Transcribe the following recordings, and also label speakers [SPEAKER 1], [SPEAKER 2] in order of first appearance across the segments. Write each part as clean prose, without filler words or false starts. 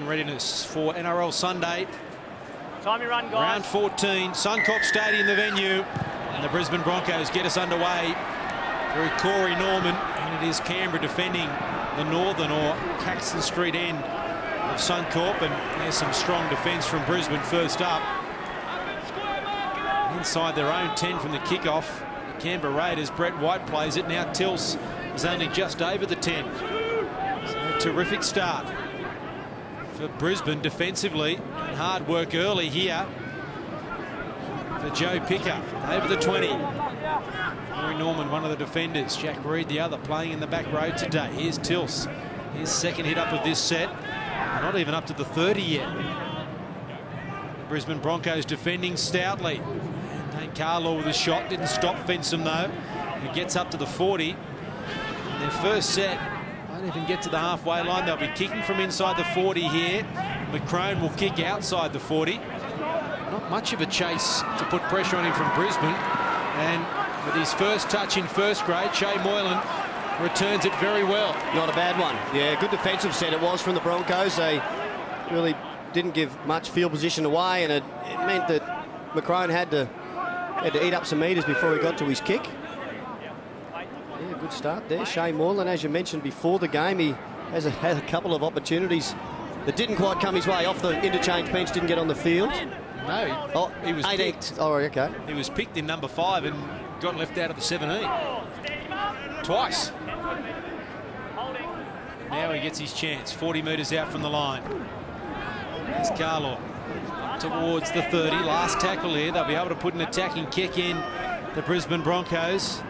[SPEAKER 1] readiness for NRL Sunday.
[SPEAKER 2] Time you run, guys.
[SPEAKER 1] Round 14, Suncorp Stadium, the venue. And the Brisbane Broncos get us underway through Corey Norman. And it is Canberra defending the northern or Caxton Street end of Suncorp. And there's some strong defence from Brisbane first up. Inside their own 10 from the kickoff. The Canberra Raiders, Brett White plays it. Now Tills is only just over the 10. So a terrific start for Brisbane defensively. And hard work early here for Joe Picker. Over the 20. Corey Norman, one of the defenders. Jack Reed, the other, playing in the back row today. Here's Tills. His second hit up of this set. Not even up to the 30 yet. The Brisbane Broncos defending stoutly. And Dane Carlaw with a shot. Didn't stop Fensom though. He gets up to the 40. And their first set won't even get to the halfway line. They'll be kicking from inside the 40 here. McCrone will kick outside the 40. Not much of a chase to put pressure on him from Brisbane. And with his first touch in first grade, Shea Moylan returns it very well.
[SPEAKER 3] Not a bad one. Yeah, good defensive set it was from the Broncos. They really didn't give much field position away, and it meant that McCrone had to eat up some metres before he got to his kick. Yeah, good start there. Shea Moylan, as you mentioned before the game, he had a couple of opportunities that didn't quite come his way. Off the interchange bench, didn't get on the field.
[SPEAKER 1] No, he was picked.
[SPEAKER 3] Oh, okay.
[SPEAKER 1] He was picked in number 5 and got left out of the 17. Twice. Now he gets his chance. 40 metres out from the line. There's Carlaw towards the 30. Last tackle here. They'll be able to put an attacking kick in the Brisbane Broncos.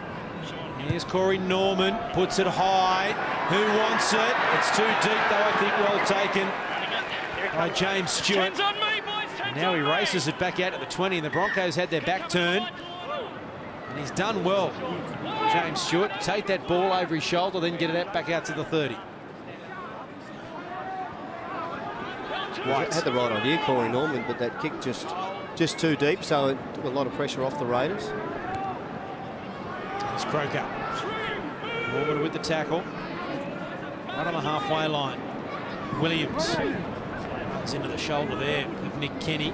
[SPEAKER 1] Here's Corey Norman. Puts it high. Who wants it? It's too deep though, I think. Well taken by James Stewart. Now he races it back out at the 20. And the Broncos had their back turned. And he's done well, James Stewart. Take that ball over his shoulder, then get it back out to the 30.
[SPEAKER 3] White had the right idea, Corey Norman, but that kick just too deep, so it took a lot of pressure off the Raiders.
[SPEAKER 1] It's Croker. Norman with the tackle. Right on the halfway line. Williams runs into the shoulder there of Nick Kenny.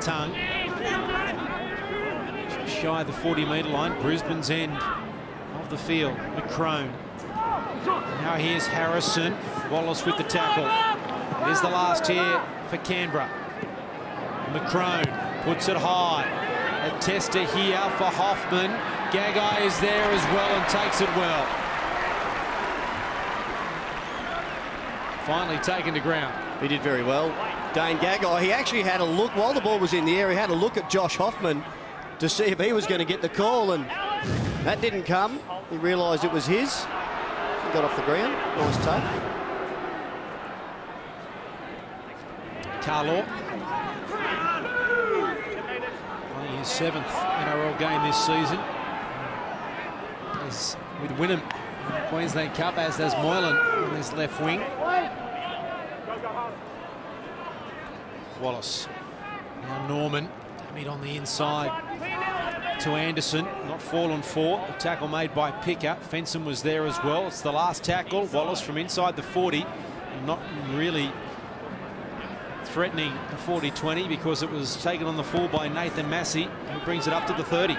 [SPEAKER 1] Tongue. Shy of the 40-metre line. Brisbane's end of the field. McCrone. Now here's Harrison. Wallace with the tackle. It is the last here for Canberra. McCrone puts it high. A tester here for Hoffman. Gagai is there as well and takes it well. Finally taken to ground.
[SPEAKER 3] He did very well. Dane Gagai, he actually had a look while the ball was in the air. He had a look at Josh Hoffman to see if he was going to get the call, and that didn't come. He realised it was his. He got off the ground. Nice take.
[SPEAKER 1] Carlaw. Playing his 7th NRL game this season. As with Wynnum in the Queensland Cup, as does Moylan on his left wing. Wallace. Now Norman. Dummied on the inside to Anderson. Not fallen for. The tackle made by Picker. Fensom was there as well. It's the last tackle. Wallace from inside the 40. And not really threatening the 40-20 because it was taken on the full by Nathan Massey, who brings it up to the 30.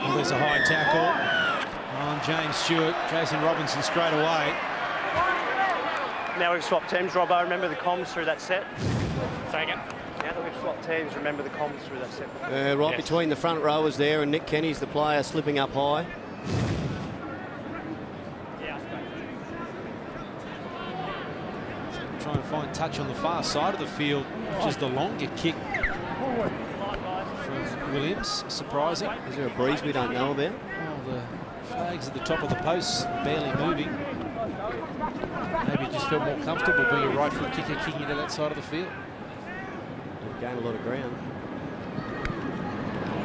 [SPEAKER 1] Well, there's a high tackle on James Stewart. Jason Robinson straight away.
[SPEAKER 2] Now we've swapped teams, Robbo. Remember the comms through that set? Say again. Now that we've swapped teams, remember the comms through that set.
[SPEAKER 3] Right between the front rowers there, and Nick Kenny's the player slipping up high.
[SPEAKER 1] Try and find touch on the far side of the field, which is the longer kick from Williams. Surprising.
[SPEAKER 3] Is there a breeze we don't know about?
[SPEAKER 1] Oh, the flags at the top of the posts barely moving. Maybe just felt more comfortable being a right foot kicker kicking into that side of the field.
[SPEAKER 3] Gained a lot of ground.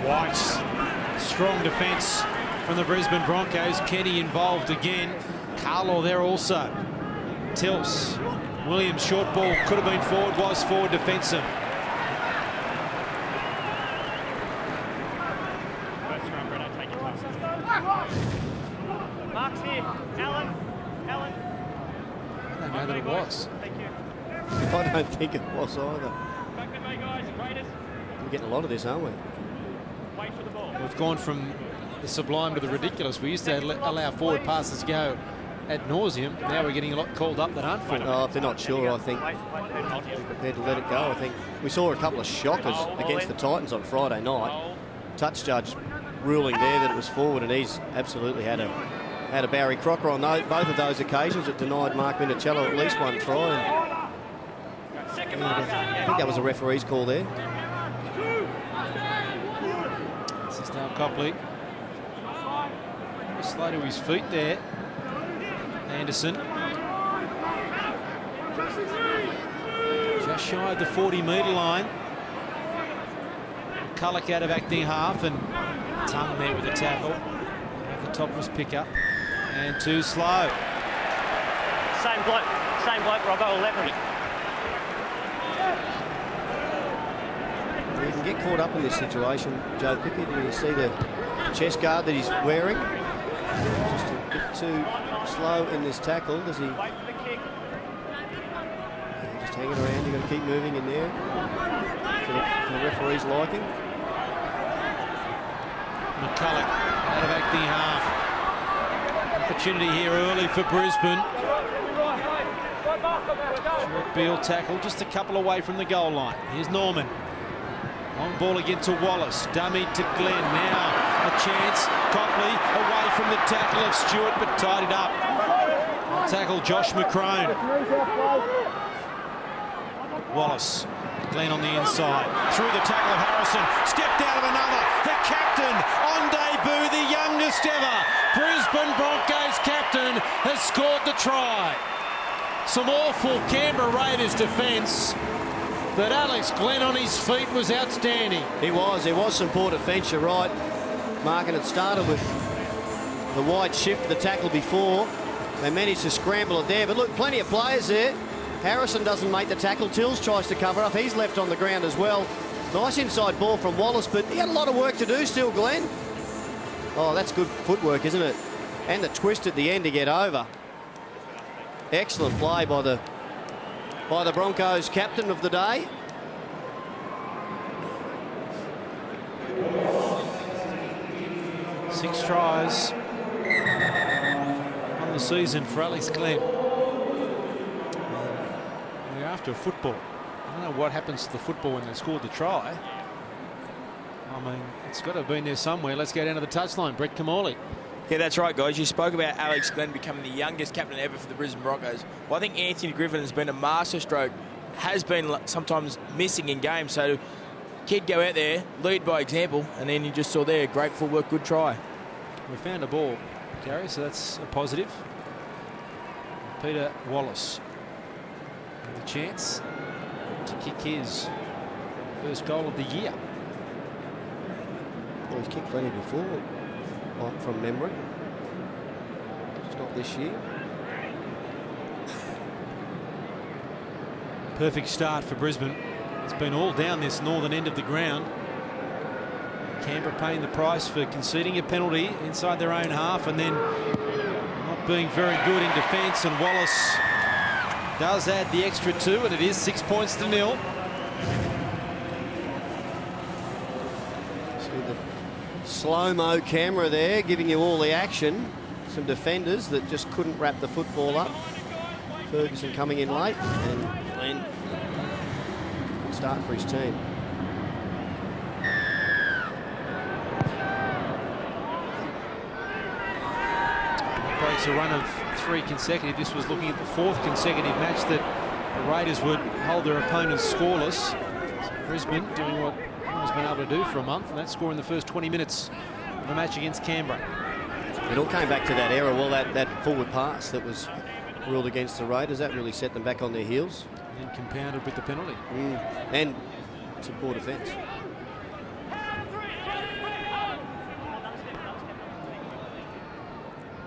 [SPEAKER 1] White. Strong defence from the Brisbane Broncos. Kenny involved again. Carlaw there also. Tills. Williams, short ball, could have been forward, was forward defensive.
[SPEAKER 2] Mark's here. Alan.
[SPEAKER 1] I don't know that it was.
[SPEAKER 2] Thank you.
[SPEAKER 3] I don't think it was either. We're getting a lot of this, aren't we?
[SPEAKER 2] Wait for the ball.
[SPEAKER 1] We've gone from the sublime to the ridiculous. We used to allow forward passes to go ad nauseum. Now we're getting a lot called up that aren't forward.
[SPEAKER 3] Oh, if they're not sure, I think they're prepared to let it go. I think we saw a couple of shockers against the Titans on Friday night. Touch judge ruling there that it was forward, and he's absolutely had a Barry Crocker on both of those occasions. It denied Mark Minicello at least one try. And I think that was a referee's call there.
[SPEAKER 1] This is now Copley. Slow to his feet there. Anderson. Just shy of the 40-metre line. Culloch out of acting half, and Tongue there with the tackle. The top was pick up. And too slow.
[SPEAKER 2] Same bloke, Robbo, 11.
[SPEAKER 3] You can get caught up in this situation, Joe Pippi. Do you see the chest guard that he's wearing? Just a bit too slow in this tackle. Does he? Just hanging around. You've got to keep moving in there. For the referee's liking.
[SPEAKER 1] McCulloch out of acting half. Opportunity here early for Brisbane. Short Beale tackle just a couple away from the goal line. Here's Norman. Long ball again to Wallace. Dummy to Glenn. Now a chance. Copley away from the tackle of Stewart, but tied it up. Tackle Josh McCrone. Wallace. Glenn on the inside. Through the tackle of Harrison. Stepped out of another. The captain on debut, the youngest ever. Brisbane Broncos captain has scored the try. Some awful Canberra Raiders defence. But Alex Glenn on his feet was outstanding.
[SPEAKER 3] He was. There was some poor defence, you're right, Mark, and it started with the wide shift of the tackle before. They managed to scramble it there, but look, plenty of players there. Harrison doesn't make the tackle. Tills tries to cover up. He's left on the ground as well. Nice inside ball from Wallace, but he had a lot of work to do still, Glenn. Oh, that's good footwork, isn't it? And the twist at the end to get over. Excellent play by the Broncos captain of the day.
[SPEAKER 1] Six tries on the season for Alex Glenn. We're after football. I don't know what happens to the football when they scored the try. I mean, it's got to have been there somewhere. Let's go down to the touchline. Brett Kamali.
[SPEAKER 4] Yeah, that's right, guys. You spoke about Alex Glenn becoming the youngest captain ever for the Brisbane Broncos. Well, I think Anthony Griffin has been a masterstroke, has been sometimes missing in games. So, kid, go out there, lead by example, and then you just saw there, great footwork, good try.
[SPEAKER 1] We found a ball, Gary, so that's a positive. Peter Wallace with a chance to kick his first goal of the year.
[SPEAKER 3] Well, he's kicked plenty before, from memory. Just not this year.
[SPEAKER 1] Perfect start for Brisbane. It's been all down this northern end of the ground. Canberra paying the price for conceding a penalty inside their own half and then not being very good in defence, and Wallace does add the extra 2, and it is 6 points to 0.
[SPEAKER 3] Slow-mo camera there, giving you all the action. Some defenders that just couldn't wrap the football up. Ferguson coming in late, and Glenn good start for his team.
[SPEAKER 1] That breaks a run of 3 consecutive. This was looking at the 4th consecutive match that the Raiders would hold their opponents scoreless. So Brisbane doing what has been able to do for a month, and that's scoring the first 20 minutes of the match against Canberra.
[SPEAKER 3] It all came back to that error. Well, that forward pass that was ruled against the Raiders, that really set them back on their heels.
[SPEAKER 1] And compounded with the penalty.
[SPEAKER 3] And some poor defence.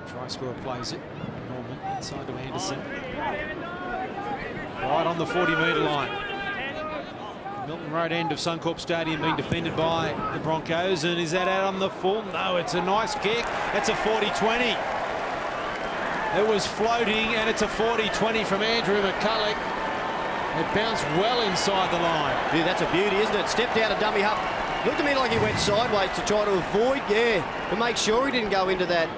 [SPEAKER 1] Try scorer plays it. Norman inside to Anderson. Right on the 40-metre line. Milton Road end of Suncorp Stadium being defended by the Broncos, and is that out on the full? No, it's a nice kick. It's a 40-20. It was floating, and it's a 40-20 from Andrew McCulloch. It bounced well inside the line.
[SPEAKER 3] Yeah, that's a beauty, isn't it? Stepped out of dummy half. Looked to me like he went sideways to try to avoid, to make sure he didn't go into that,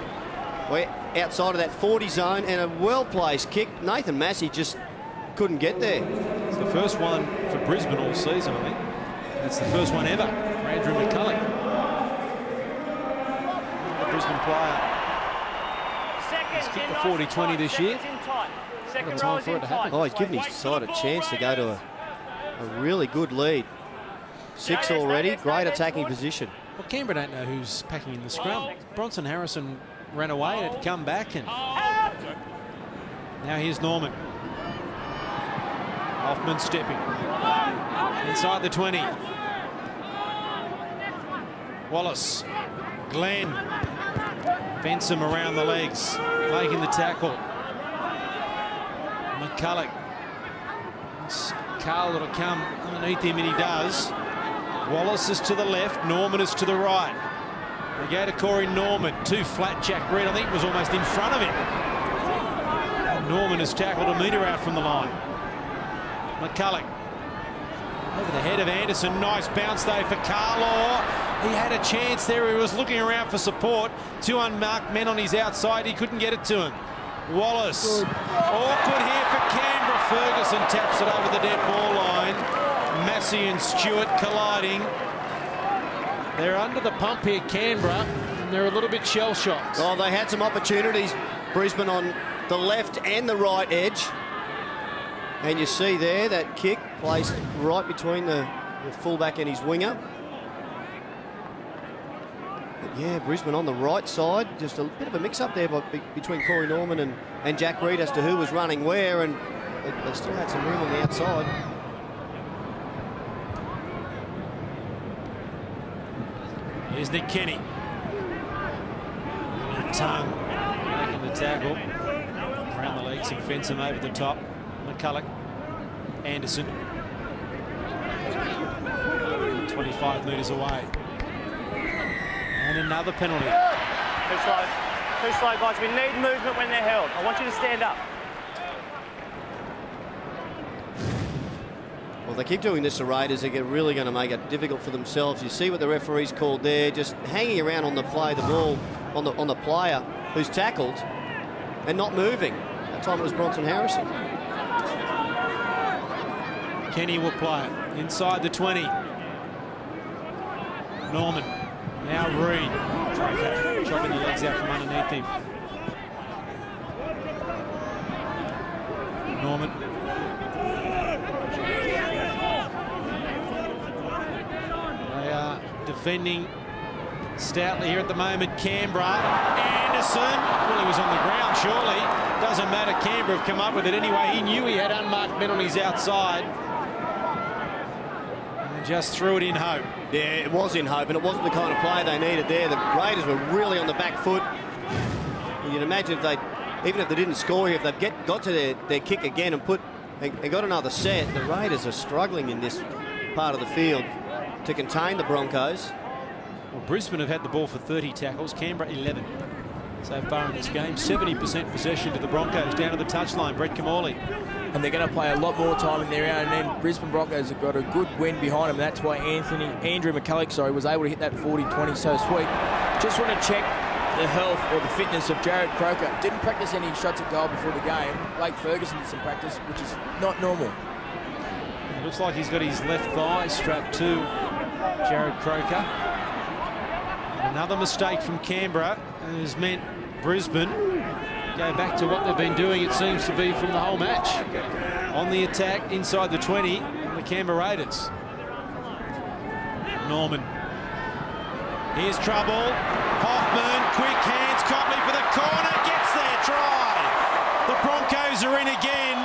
[SPEAKER 3] outside of that 40 zone, and a well-placed kick. Nathan Massey just couldn't get there.
[SPEAKER 1] It's the first one for Brisbane all season, I think. It's the first one ever for Andrew McCulloch. The Brisbane player. He's kicked the 40-20 this year. What a time for it to happen.
[SPEAKER 3] Oh, he's given his side a chance to go to a really good lead. 6 already, great attacking position.
[SPEAKER 1] Well, Canberra don't know who's packing in the scrum. Bronson Harrison ran away and had come back, and now here's Norman. Hoffman stepping inside the 20. Wallace, Glenn, Benson around the legs, making the tackle. McCulloch. It's Carl that'll come underneath him, and he does. Wallace is to the left, Norman is to the right. They go to Corey Norman, 2 flat Jack Reed, I think was almost in front of him. And Norman has tackled a metre out from the line. McCulloch over the head of Anderson, nice bounce though for Carlaw. He had a chance there, he was looking around for support. 2 unmarked men on his outside, he couldn't get it to him. Wallace, awkward here for Canberra. Ferguson taps it over the dead ball line. Massey and Stewart colliding. They're under the pump here, Canberra, and they're a little bit shell-shocked.
[SPEAKER 3] Oh, they had some opportunities, Brisbane, on the left and the right edge. And you see there that kick placed right between the fullback and his winger. But yeah, Brisbane on the right side, just a bit of a mix-up there between Corey Norman and Jack Reed as to who was running where, and they still had some room on the outside.
[SPEAKER 1] Here's Nick Kenny. Tongue making the tackle. Around the legs and fence him over the top. McCulloch. Anderson. 25 metres away. And another penalty.
[SPEAKER 2] Too slow. Too slow, guys. We need movement when they're held. I want you to stand up.
[SPEAKER 3] Well, they keep doing this to Raiders. They're really going to make it difficult for themselves. You see what the referee's called there, just hanging around on the play, the ball on the player who's tackled and not moving. That time it was Bronson Harrison.
[SPEAKER 1] Kenny will play it inside the 20. Norman. Now Reed. Chopping the legs out from underneath him. Norman. They are defending stoutly here at the moment. Canberra. Anderson. Well, he was on the ground, surely. Doesn't matter. Canberra have come up with it anyway. He knew he had unmarked men on his outside. And just threw it in hope.
[SPEAKER 3] Yeah, it was in hope, and it wasn't the kind of play they needed there. The Raiders were really on the back foot. You'd imagine if even if they didn't score here, if they've got to their kick again and got another set, the Raiders are struggling in this part of the field to contain the Broncos.
[SPEAKER 1] Well, Brisbane have had the ball for 30 tackles, Canberra 11 so far in this game. 70% possession to the Broncos down to the touchline. Brett Kamali.
[SPEAKER 4] And they're going to play a lot more time in their own end. Brisbane Broncos have got a good win behind them. That's why Andrew McCulloch, was able to hit that 40-20 so sweet. Just want to check the health or the fitness of Jared Croker. Didn't practice any shots at goal before the game. Blake Ferguson did some practice, which is not normal.
[SPEAKER 1] It looks like he's got his left thigh strapped to Jared Croker. And another mistake from Canberra has meant Brisbane go back to what they've been doing, it seems to be, from the whole match. On the attack, inside the 20, the Canberra Raiders. Norman. Here's trouble. Hoffman, quick hands, Copley for the corner, gets there, try. The Broncos are in again.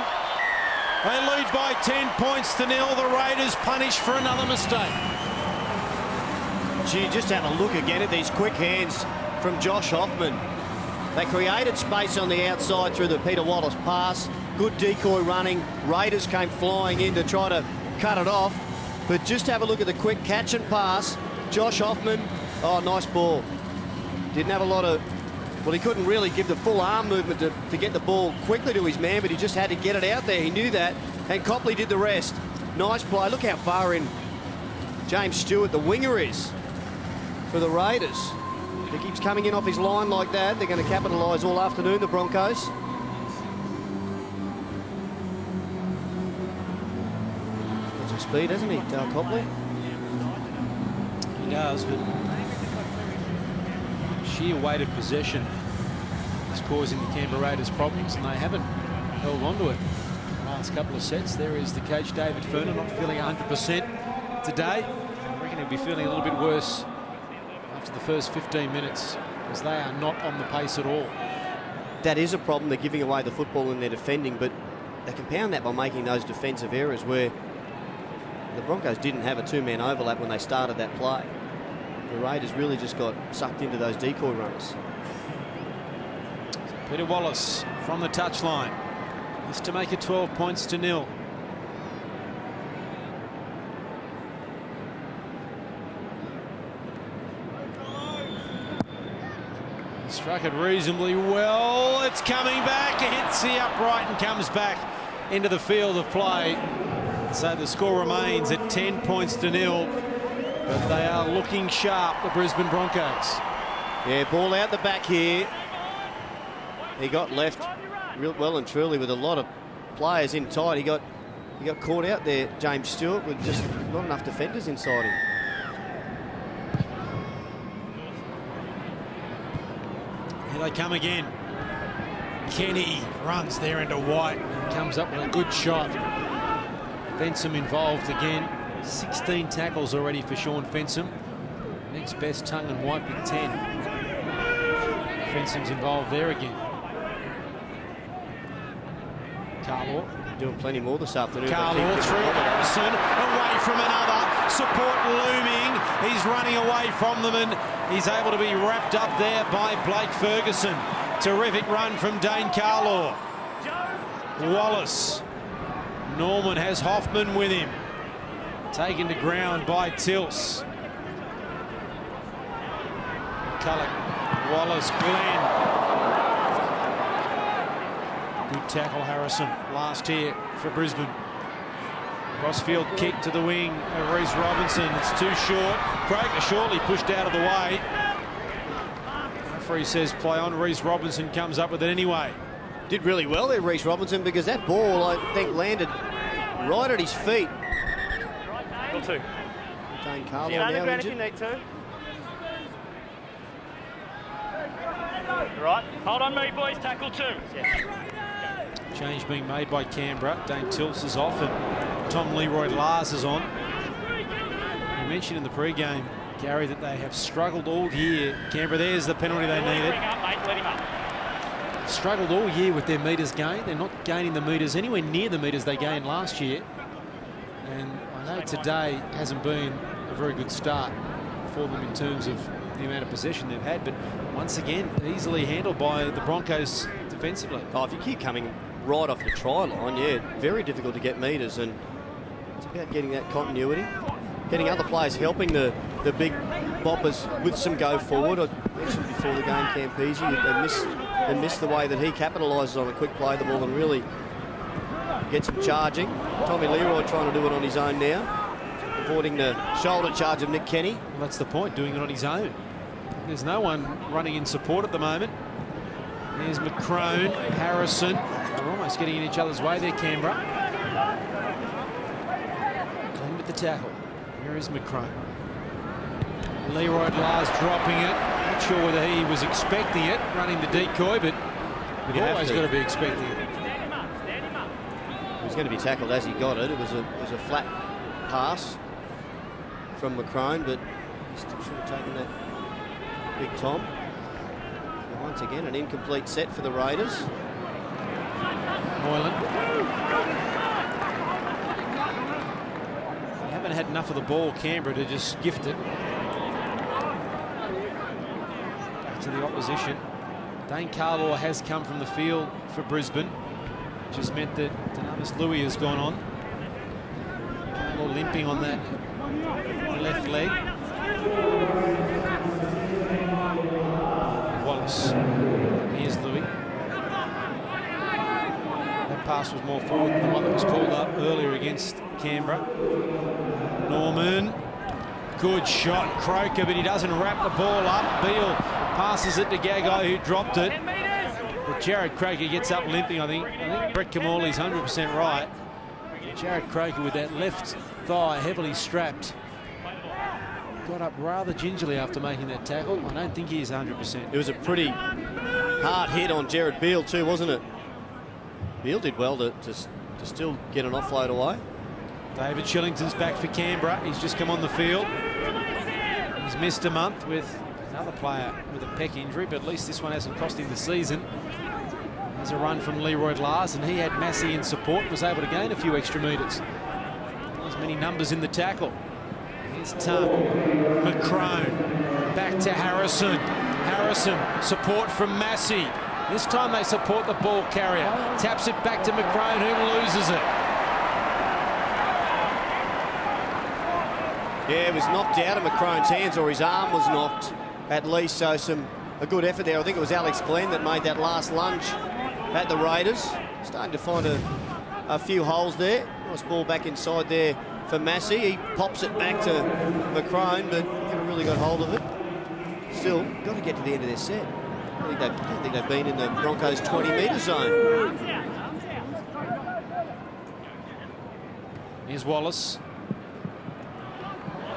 [SPEAKER 1] They lead by 10 points to 0. The Raiders punished for another mistake.
[SPEAKER 3] Gee, just have a look again at these quick hands from Josh Hoffman. They created space on the outside through the Peter Wallace pass. Good decoy running. Raiders came flying in to try to cut it off. But just have a look at the quick catch and pass. Josh Hoffman, oh, nice ball. Didn't have a lot of Well, he couldn't really give the full arm movement to get the ball quickly to his man, but he just had to get it out there. He knew that, and Copley did the rest. Nice play. Look how far in James Stewart, the winger, is for the Raiders. If he keeps coming in off his line like that, they're going to capitalise all afternoon, the Broncos. Got some speed, hasn't he, Dale Copley?
[SPEAKER 1] He does, but sheer weight of possession is causing the Canberra Raiders problems, and they haven't held on to it the last couple of sets. There is the coach, David Furner, not feeling 100% today. I reckon he'll be feeling a little bit worse after the first 15 minutes, because they are not on the pace at all.
[SPEAKER 3] That is a problem. They're giving away the football in their defending, but they compound that by making those defensive errors where the Broncos didn't have a two-man overlap when they started that play. The Raiders really just got sucked into those decoy runners.
[SPEAKER 1] Peter Wallace from the touchline. This to make it 12 points to 0. Struck it reasonably well. It's coming back. It hits the upright and comes back into the field of play. So the score remains at 10 points to 0. But they are looking sharp, the Brisbane Broncos.
[SPEAKER 3] Yeah, ball out the back here. He got left real well and truly with a lot of players in tight. He got caught out there, James Stewart, with just not enough defenders inside him.
[SPEAKER 1] Here they come again. Kenny runs there into White. Comes up with a good shot. Fensom involved again. 16 tackles already for Sean Fensom. Next best, Tongue and White with 10. Fensom's involved there again. Carlaw
[SPEAKER 3] doing plenty more this afternoon.
[SPEAKER 1] Carlaw through Harrison, away from another. Support looming. He's running away from them, and he's able to be wrapped up there by Blake Ferguson. Terrific run from Dane Carlaw. Wallace. Norman has Hoffman with him. Taken to ground by Tilse. McCulloch, Wallace, Glenn. Good tackle, Harrison. Last here for Brisbane. Crossfield kick to the wing of Reece Robinson. It's too short. Croker shortly pushed out of the way. Referee says play on. Reece Robinson comes up with it anyway.
[SPEAKER 3] Did really well there, Reece Robinson, because that ball, I think, landed right at his feet.
[SPEAKER 2] Tackle 2.
[SPEAKER 3] Dane Carlaw
[SPEAKER 2] now
[SPEAKER 3] injured.
[SPEAKER 2] if you need to. Right. Hold on me, boys. Tackle 2. Yeah.
[SPEAKER 1] Change being made by Canberra. Dane Tilse is off and Tom Leroy-Lars is on. You mentioned in the pre-game, Gary, that they have struggled all year. Canberra, there's the penalty they needed. Struggled all year with their metres gained. They're not gaining the metres anywhere near the metres they gained last year. And I know today hasn't been a very good start for them in terms of the amount of possession they've had, but once again easily handled by the Broncos defensively.
[SPEAKER 3] Oh, if you keep coming right off the try line, yeah, very difficult to get metres, and it's about getting that continuity, getting other players helping the big boppers with some go forward. I mentioned before the game, Campese, they miss the way that he capitalises on a quick play the ball and really gets him charging. Tommy Leroy trying to do it on his own now, avoiding the shoulder charge of Nick Kenny.
[SPEAKER 1] Well, that's the point, doing it on his own. There's no one running in support at the moment. There's McCrone, Harrison. They're almost getting in each other's way there, Canberra. Glenn with the tackle. Here is McCrone. Leroy-Lars dropping it. Not sure whether he was expecting it, running the decoy, but you've always got to be expecting it.
[SPEAKER 3] He was going to be tackled as he got it. It was a flat pass from McCrone, but he still should have taken that big Tom. And once again, an incomplete set for the Raiders.
[SPEAKER 1] Moylan. They haven't had enough of the ball, Canberra, to just gift it. Back to the opposition. Dane Carlaw has come from the field for Brisbane, which has meant that Danavis Louis has gone on. Carlaw limping on that left leg. Wallace Broncos. Here's Louis. That pass was more forward than the one that was called up earlier against Canberra. Norman. Good shot, Croker, but he doesn't wrap the ball up. Beale passes it to Gagai, who dropped it. But Jared Croker gets up limping, I think. Brett Kamali's 100% right. Jared Croker with that left thigh heavily strapped. Got up rather gingerly after making that tackle. I don't think he is 100%.
[SPEAKER 3] It was a pretty hard hit on Jared Beale too, wasn't it? Beale did well to still get an offload away.
[SPEAKER 1] David Shillington's back for Canberra. He's just come on the field. He's missed a month with another player with a pec injury, but at least this one hasn't cost him the season. There's a run from Leroy Larson. He had Massey in support and was able to gain a few extra metres. Not as many numbers in the tackle. Here's Tung. McCrone. Back to Harrison. Harrison, support from Massey. This time they support the ball carrier. Taps it back to McCrone, who loses it.
[SPEAKER 3] Yeah, it was knocked out of McCrone's hands, or his arm was knocked at least, so a good effort there. I think it was Alex Glenn that made that last lunge at the Raiders. Starting to find a few holes there. Nice ball back inside there for Massey. He pops it back to McCrone, but never really got hold of it. Still, got to get to the end of their set. I don't think they've been in the Broncos' 20-metre zone.
[SPEAKER 1] Here's Wallace.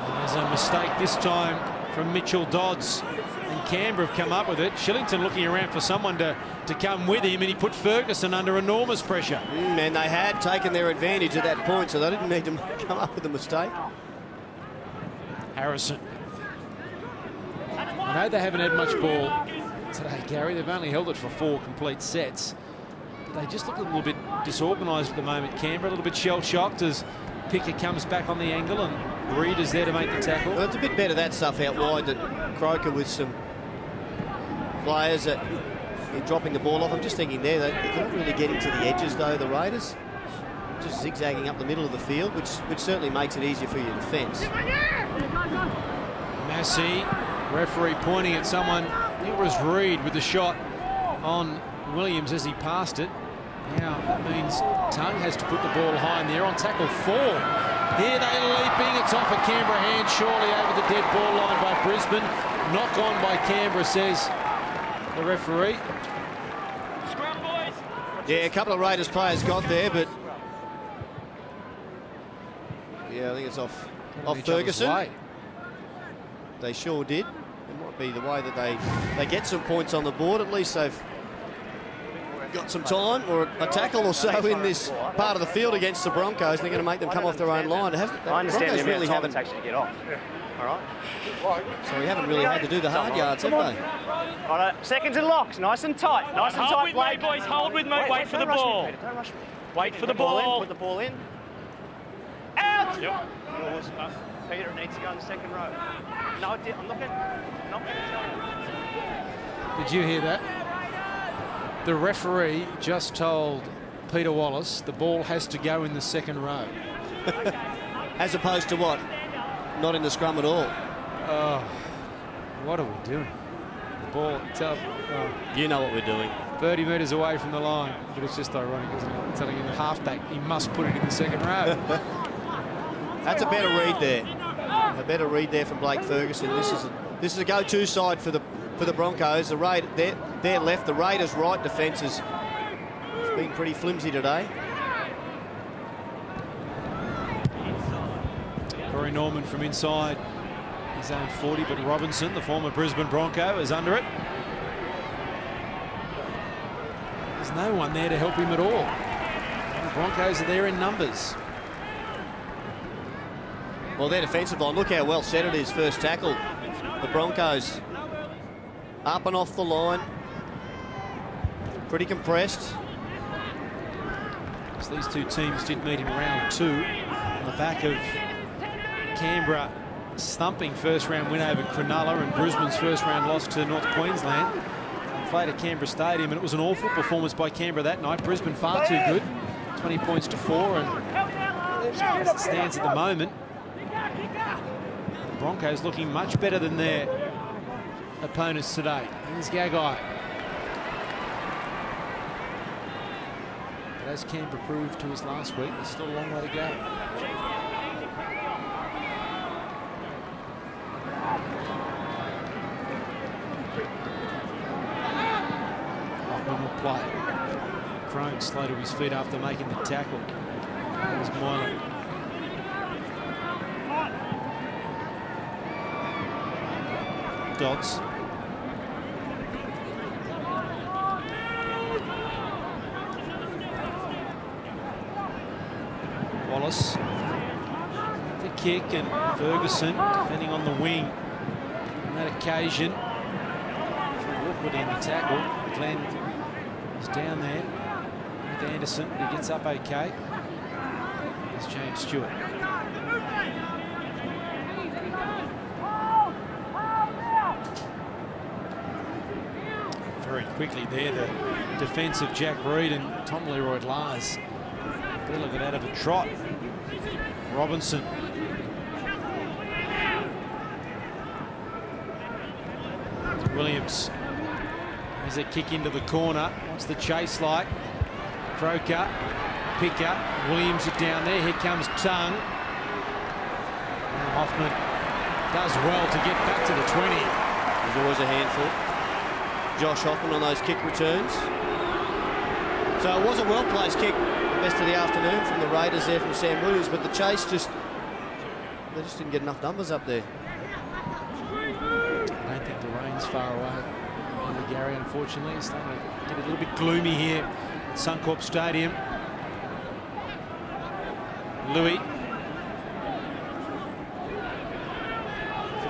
[SPEAKER 1] And there's a mistake this time from Mitchell Dodds. And Canberra have come up with it. Shillington looking around for someone to come with him, and he put Ferguson under enormous pressure.
[SPEAKER 3] And they had taken their advantage at that point, so they didn't need to come up with a mistake.
[SPEAKER 1] Harrison. I know they haven't had much ball today, Gary. They've only held it for 4 complete sets. But they just look a little bit disorganised at the moment, Canberra. A little bit shell-shocked as Picker comes back on the angle and Reid is there to make the tackle.
[SPEAKER 3] Well, it's a bit better that stuff out wide, that Croker with some players that are dropping the ball off. I'm just thinking there, they're not really getting to the edges, though, the Raiders. Just zigzagging up the middle of the field, which certainly makes it easier for your defence.
[SPEAKER 1] Massey, referee pointing at someone. It was Reid with the shot on Williams as he passed it. Now that means Tung has to put the ball high in the air on tackle 4. Here they're leaping. It's off a Canberra hand, surely over the dead ball line by Brisbane. Knock on by Canberra, says the referee.
[SPEAKER 3] Yeah, a couple of Raiders players got there, but yeah, I think it's off Ferguson. They sure did. It might be the way that they get some points on the board. At least they've got some time or a tackle or so in this part of the field against the Broncos. They're going to make them come off their own line.
[SPEAKER 2] I understand the really haven't actually get off. All right.
[SPEAKER 3] So we haven't really had to do the hard yards, have they?
[SPEAKER 2] All right, seconds and locks, nice and tight. Nice and tight,
[SPEAKER 5] Hold with me, boys. Hold with me. Wait for the ball.
[SPEAKER 2] Don't rush me.
[SPEAKER 5] Wait for the ball.
[SPEAKER 2] Put the ball in. Out! Yours. Peter, it needs to go in the second row. No, I'm not going to tell you.
[SPEAKER 1] Did you hear that? The referee just told Peter Wallace the ball has to go in the second row.
[SPEAKER 3] As opposed to what? Not in the scrum at all.
[SPEAKER 1] Oh, what are we doing? The ball,
[SPEAKER 3] you know what we're doing.
[SPEAKER 1] 30 metres away from the line, but it's just ironic, isn't it? I'm telling you, the halfback, he must put it in the second row.
[SPEAKER 3] That's a better read there. A better read there from Blake Ferguson. This is a go-to side for the Broncos. The their left, the Raiders' right defence has been pretty flimsy today.
[SPEAKER 1] Corey Norman from inside his own 40, but Robinson, the former Brisbane Bronco, is under it. There's no one there to help him at all. The Broncos are there in numbers.
[SPEAKER 3] Well, their defensive line, look how well set it is, first tackle. The Broncos up and off the line. Pretty compressed.
[SPEAKER 1] So these two teams did meet in round 2 on the back of Canberra thumping first-round win over Cronulla and Brisbane's first-round loss to North Queensland. Played at Canberra Stadium, and it was an awful performance by Canberra that night. Brisbane far too good, 20 points to 4, and as it stands at the moment, the Broncos looking much better than their opponents today. Here's Gagai. But as Canberra proved to us last week, there's still a long way to go. Hoffman will play. Crone slow to his feet after making the tackle. There's Moylan. Dodds. Wallace. The kick, and Ferguson defending on the wing on that occasion. Awkward in the tackle. Glenn is down there with Anderson, but he gets up okay. There's James Stewart. Very quickly there, the defence of Jack Reed and Tom Leroy-Lars. They're looking out of a trot. Robinson. Williams. There's a kick into the corner. What's the chase like? Croker. Pick up. Williams is down there. Here comes Tongue. And Hoffman does well to get back to the 20.
[SPEAKER 3] There's always a handful. Josh Hoffman on those kick returns. So it was a well-placed kick the best of the afternoon from the Raiders there from Sam Williams, but the chase they just didn't get enough numbers up there.
[SPEAKER 1] I don't think the rain's far away. Gary, unfortunately, is starting to get a little bit gloomy here at Suncorp Stadium. Louis.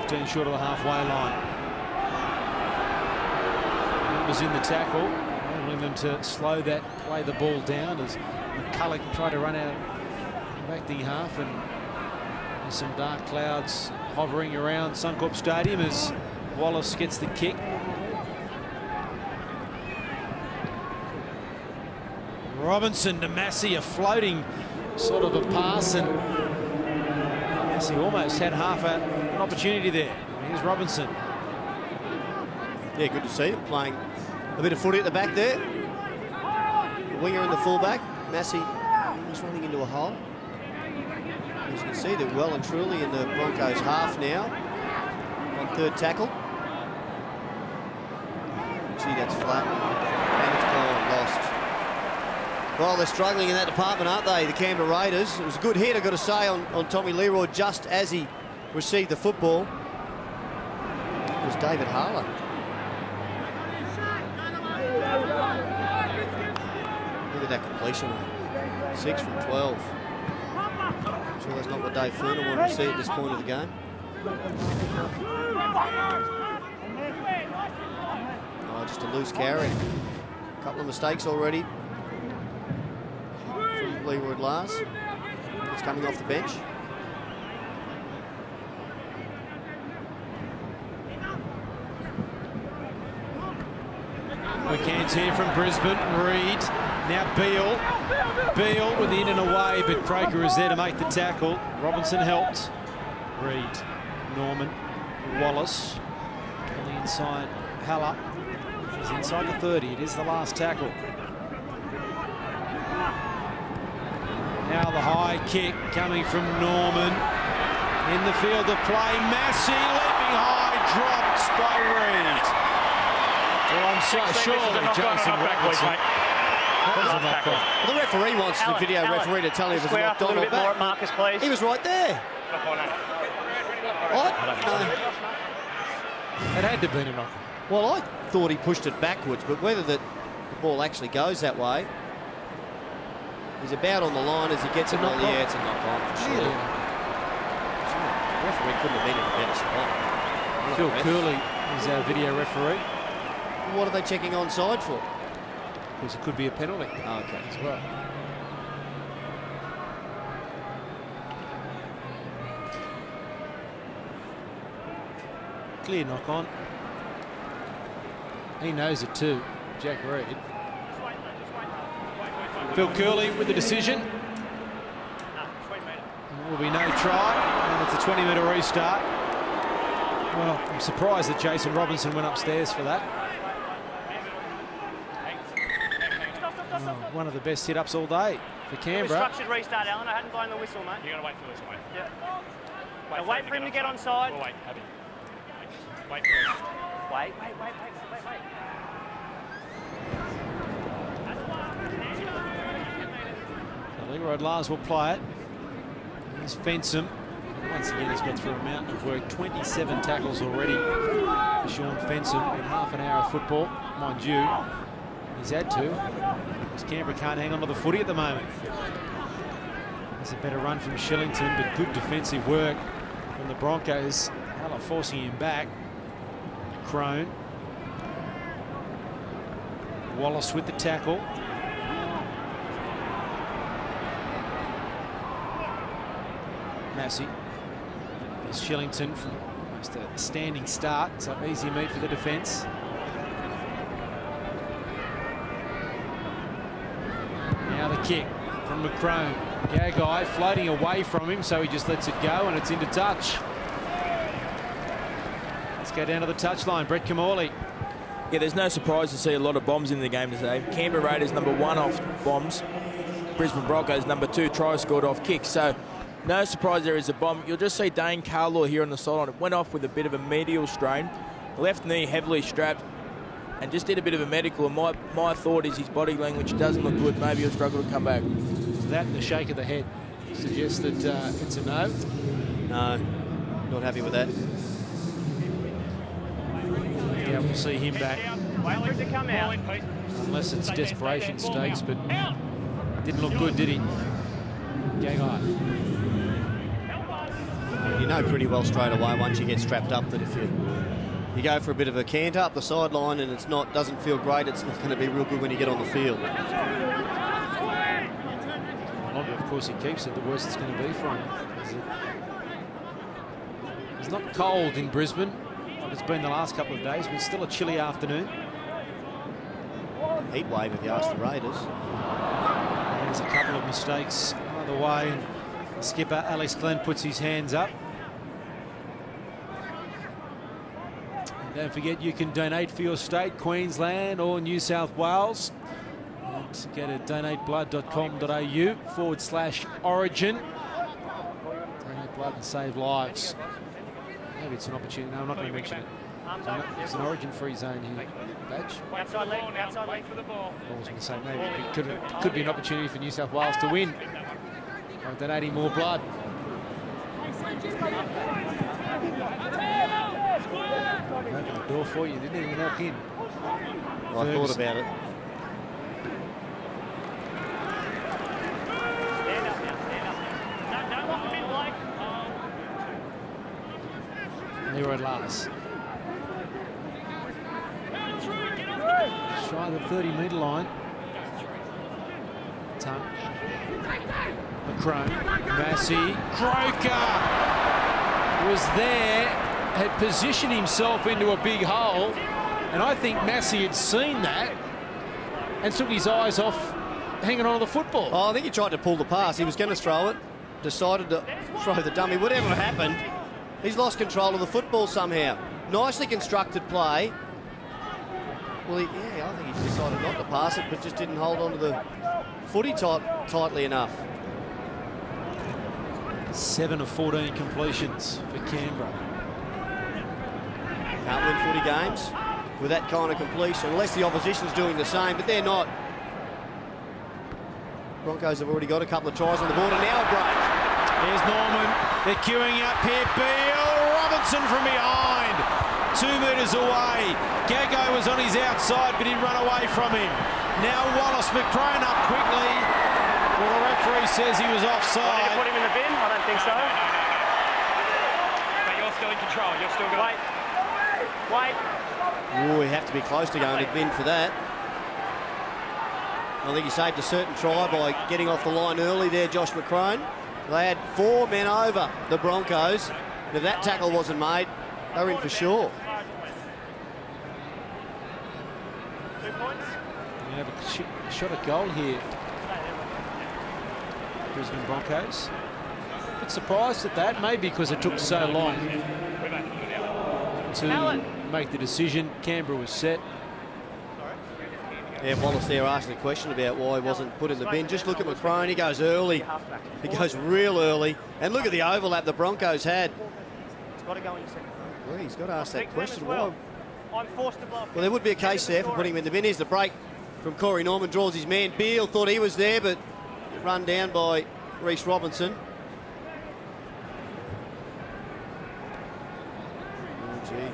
[SPEAKER 1] 15 short of the halfway line. Was in the tackle, enabling them to slow that, play the ball down as McCulloch tried to run out back the half, and there's some dark clouds hovering around Suncorp Stadium as Wallace gets the kick. Robinson to Massey, a floating sort of a pass, and Massey almost had half an opportunity there. Here's Robinson.
[SPEAKER 3] Yeah, good to see him playing a bit of footy at the back there. The winger and the fullback. Massey was running into a hole. As you can see, they're well and truly in the Broncos half now. On third tackle. Gee, that's flat. And it's gone, lost. Well, they're struggling in that department, aren't they, the Canberra Raiders? It was a good hit, I've got to say, on Tommy Leroy just as he received the football. It was David Harler. Look at that completion rate. 6 from 12. I'm sure that's not what Dave Furner wanted to see at this point of the game. Oh, just a loose carry. A couple of mistakes already from Leroy-Lars. He's coming off the bench.
[SPEAKER 1] We can't hear from Brisbane. Reed. Now Beale. Beale with the in and away, but Croker is there to make the tackle. Robinson helped. Reed. Norman. Wallace. On the inside. Haller. He's inside the 30. It is the last tackle. Now the high kick coming from Norman. In the field of play. Massey leaping high. Dropped by Reed. Well, I'm so sure that Jason Robinson.
[SPEAKER 3] Well, the referee wants the video referee to tell him if it's knocked on or back.
[SPEAKER 2] Marcus, please.
[SPEAKER 3] He was right there. What? No.
[SPEAKER 1] It had to be a knock.
[SPEAKER 3] Well, I thought he pushed it backwards, but whether the ball actually goes that way, he's about on the line as he gets it. Well, yeah, it's a knock on for sure.
[SPEAKER 1] Yeah.
[SPEAKER 3] The referee couldn't have been in a better spot.
[SPEAKER 1] Phil Cooley is our video referee.
[SPEAKER 3] What are they checking onside for?
[SPEAKER 1] Because it could be a penalty.
[SPEAKER 3] Oh, okay.
[SPEAKER 1] As well. Clear knock on. He knows it too, Jack Reed. Phil Curley with the decision. There will be no try, and it's a 20-metre restart. Well, I'm surprised that Jason Robinson went upstairs for that. One of the best hit-ups all day for Canberra.
[SPEAKER 2] Structured restart, Alan. I hadn't blown the whistle, mate.
[SPEAKER 5] You're going to wait for the whistle, mate.
[SPEAKER 2] Yeah. Wait for him to get on side.
[SPEAKER 5] We'll wait, Abby. Wait for it.
[SPEAKER 2] Wait.
[SPEAKER 1] Leroy Lars will play it. Here's Fensom. Once again, he's got through a mountain of work. 27 tackles already for Sean Fensom in half an hour of football. Mind you, he's had to, because Canberra can't hang on to the footy at the moment. There's a better run from Shillington, but good defensive work from the Broncos. Hella forcing him back. Crone. Wallace with the tackle. Massey. There's Shillington from almost a standing start, so easy meat for the defence. Now the kick from McCrone. Gagai floating away from him, so he just lets it go, and it's into touch. Let's go down to the touchline. Brett Kamali.
[SPEAKER 4] Yeah, there's no surprise to see a lot of bombs in the game today. Canberra Raiders #1 off bombs. Brisbane Broncos #2 try scored off kicks. So no surprise there is a bomb. You'll just see Dane Carlaw here on the sideline. It went off with a bit of a medial strain. Left knee heavily strapped and just did a bit of a medical. And my thought is his body language doesn't look good. Maybe he'll struggle to come back.
[SPEAKER 1] That and the shake of the head suggests that it's a no.
[SPEAKER 3] No, not happy with that.
[SPEAKER 1] Yeah, we'll see him back.
[SPEAKER 2] Wait for him to come out.
[SPEAKER 1] Unless it's desperation stakes, but didn't look good, did he? Gagai.
[SPEAKER 3] You know pretty well straight away once you get strapped up that if you go for a bit of a canter up the sideline and doesn't feel great, it's not going to be real good when you get on the field.
[SPEAKER 1] The longer, of course, he keeps it, the worse it's going to be for him. It's not cold in Brisbane, like it's been the last couple of days, but it's still a chilly afternoon.
[SPEAKER 3] Heat wave, if you ask the Raiders.
[SPEAKER 1] There's a couple of mistakes either way, and skipper Alex Glenn puts his hands up. And don't forget, you can donate for your state, Queensland or New South Wales. And go to donateblood.com.au/origin. Donate blood and save lives. Maybe it's an opportunity. No, I'm not going to mention it. It's an origin-free zone here. Badge.
[SPEAKER 2] Outside leg for the ball.
[SPEAKER 1] I was going to say maybe it could be an opportunity for New South Wales to win by donating more blood. Opened the door for you, didn't even walk in.
[SPEAKER 3] Well, I thought about it.
[SPEAKER 2] Stand up now, stand up now. Don't lock him in, Blake.
[SPEAKER 1] Leroy Lars. Shy of the 30-metre line. Tongue. McCrone. Massey. Croker was there, had positioned himself into a big hole, and I think Massey had seen that and took his eyes off hanging on to the football.
[SPEAKER 3] Oh, I think he tried to pull the pass. He was going to throw it, decided to throw the dummy. Whatever happened, he's lost control of the football somehow. Nicely constructed play. Well, I think he decided not to pass it, but just didn't hold on to the footy tightly enough.
[SPEAKER 1] 7 of 14 completions for Canberra.
[SPEAKER 3] Can't win footy games with that kind of completion, unless the opposition's doing the same, but they're not. Broncos have already got a couple of tries on the board, and now a break.
[SPEAKER 1] Here's Norman. They're queuing up here. Beale Robinson from behind. 2 metres away. Gagai was on his outside, but he ran away from him. Now Wallace. McCrone up quickly. Well, the referee says he was offside.
[SPEAKER 2] Did you put him in the bin? I don't think so.
[SPEAKER 5] But you're still in control. You're still going.
[SPEAKER 2] Wait.
[SPEAKER 3] Oh, we have to be close to going to bin for that. I think he saved a certain try by getting off the line early there, Josh McCrone. They had 4 men over the Broncos. If that tackle wasn't made, they were in for sure.
[SPEAKER 2] 2 points.
[SPEAKER 1] We have a shot at goal here. Brisbane Broncos. A bit surprised at that, maybe because it took so long. to make the decision. Canberra was set.
[SPEAKER 3] Yeah, Wallace there asking a question about why he wasn't put in the bin. Just look at McCrone. He goes early. He goes real early. And look at the overlap the Broncos had.
[SPEAKER 2] It's got to go in the second.
[SPEAKER 3] Well, he's got to ask that question. Why?
[SPEAKER 2] I'm forced to blow.
[SPEAKER 3] Well, there would be a case there for putting him in the bin. Here's the break from Corey Norman. Draws his man. Beale thought he was there, but run down by Reece Robinson. Oh, gee.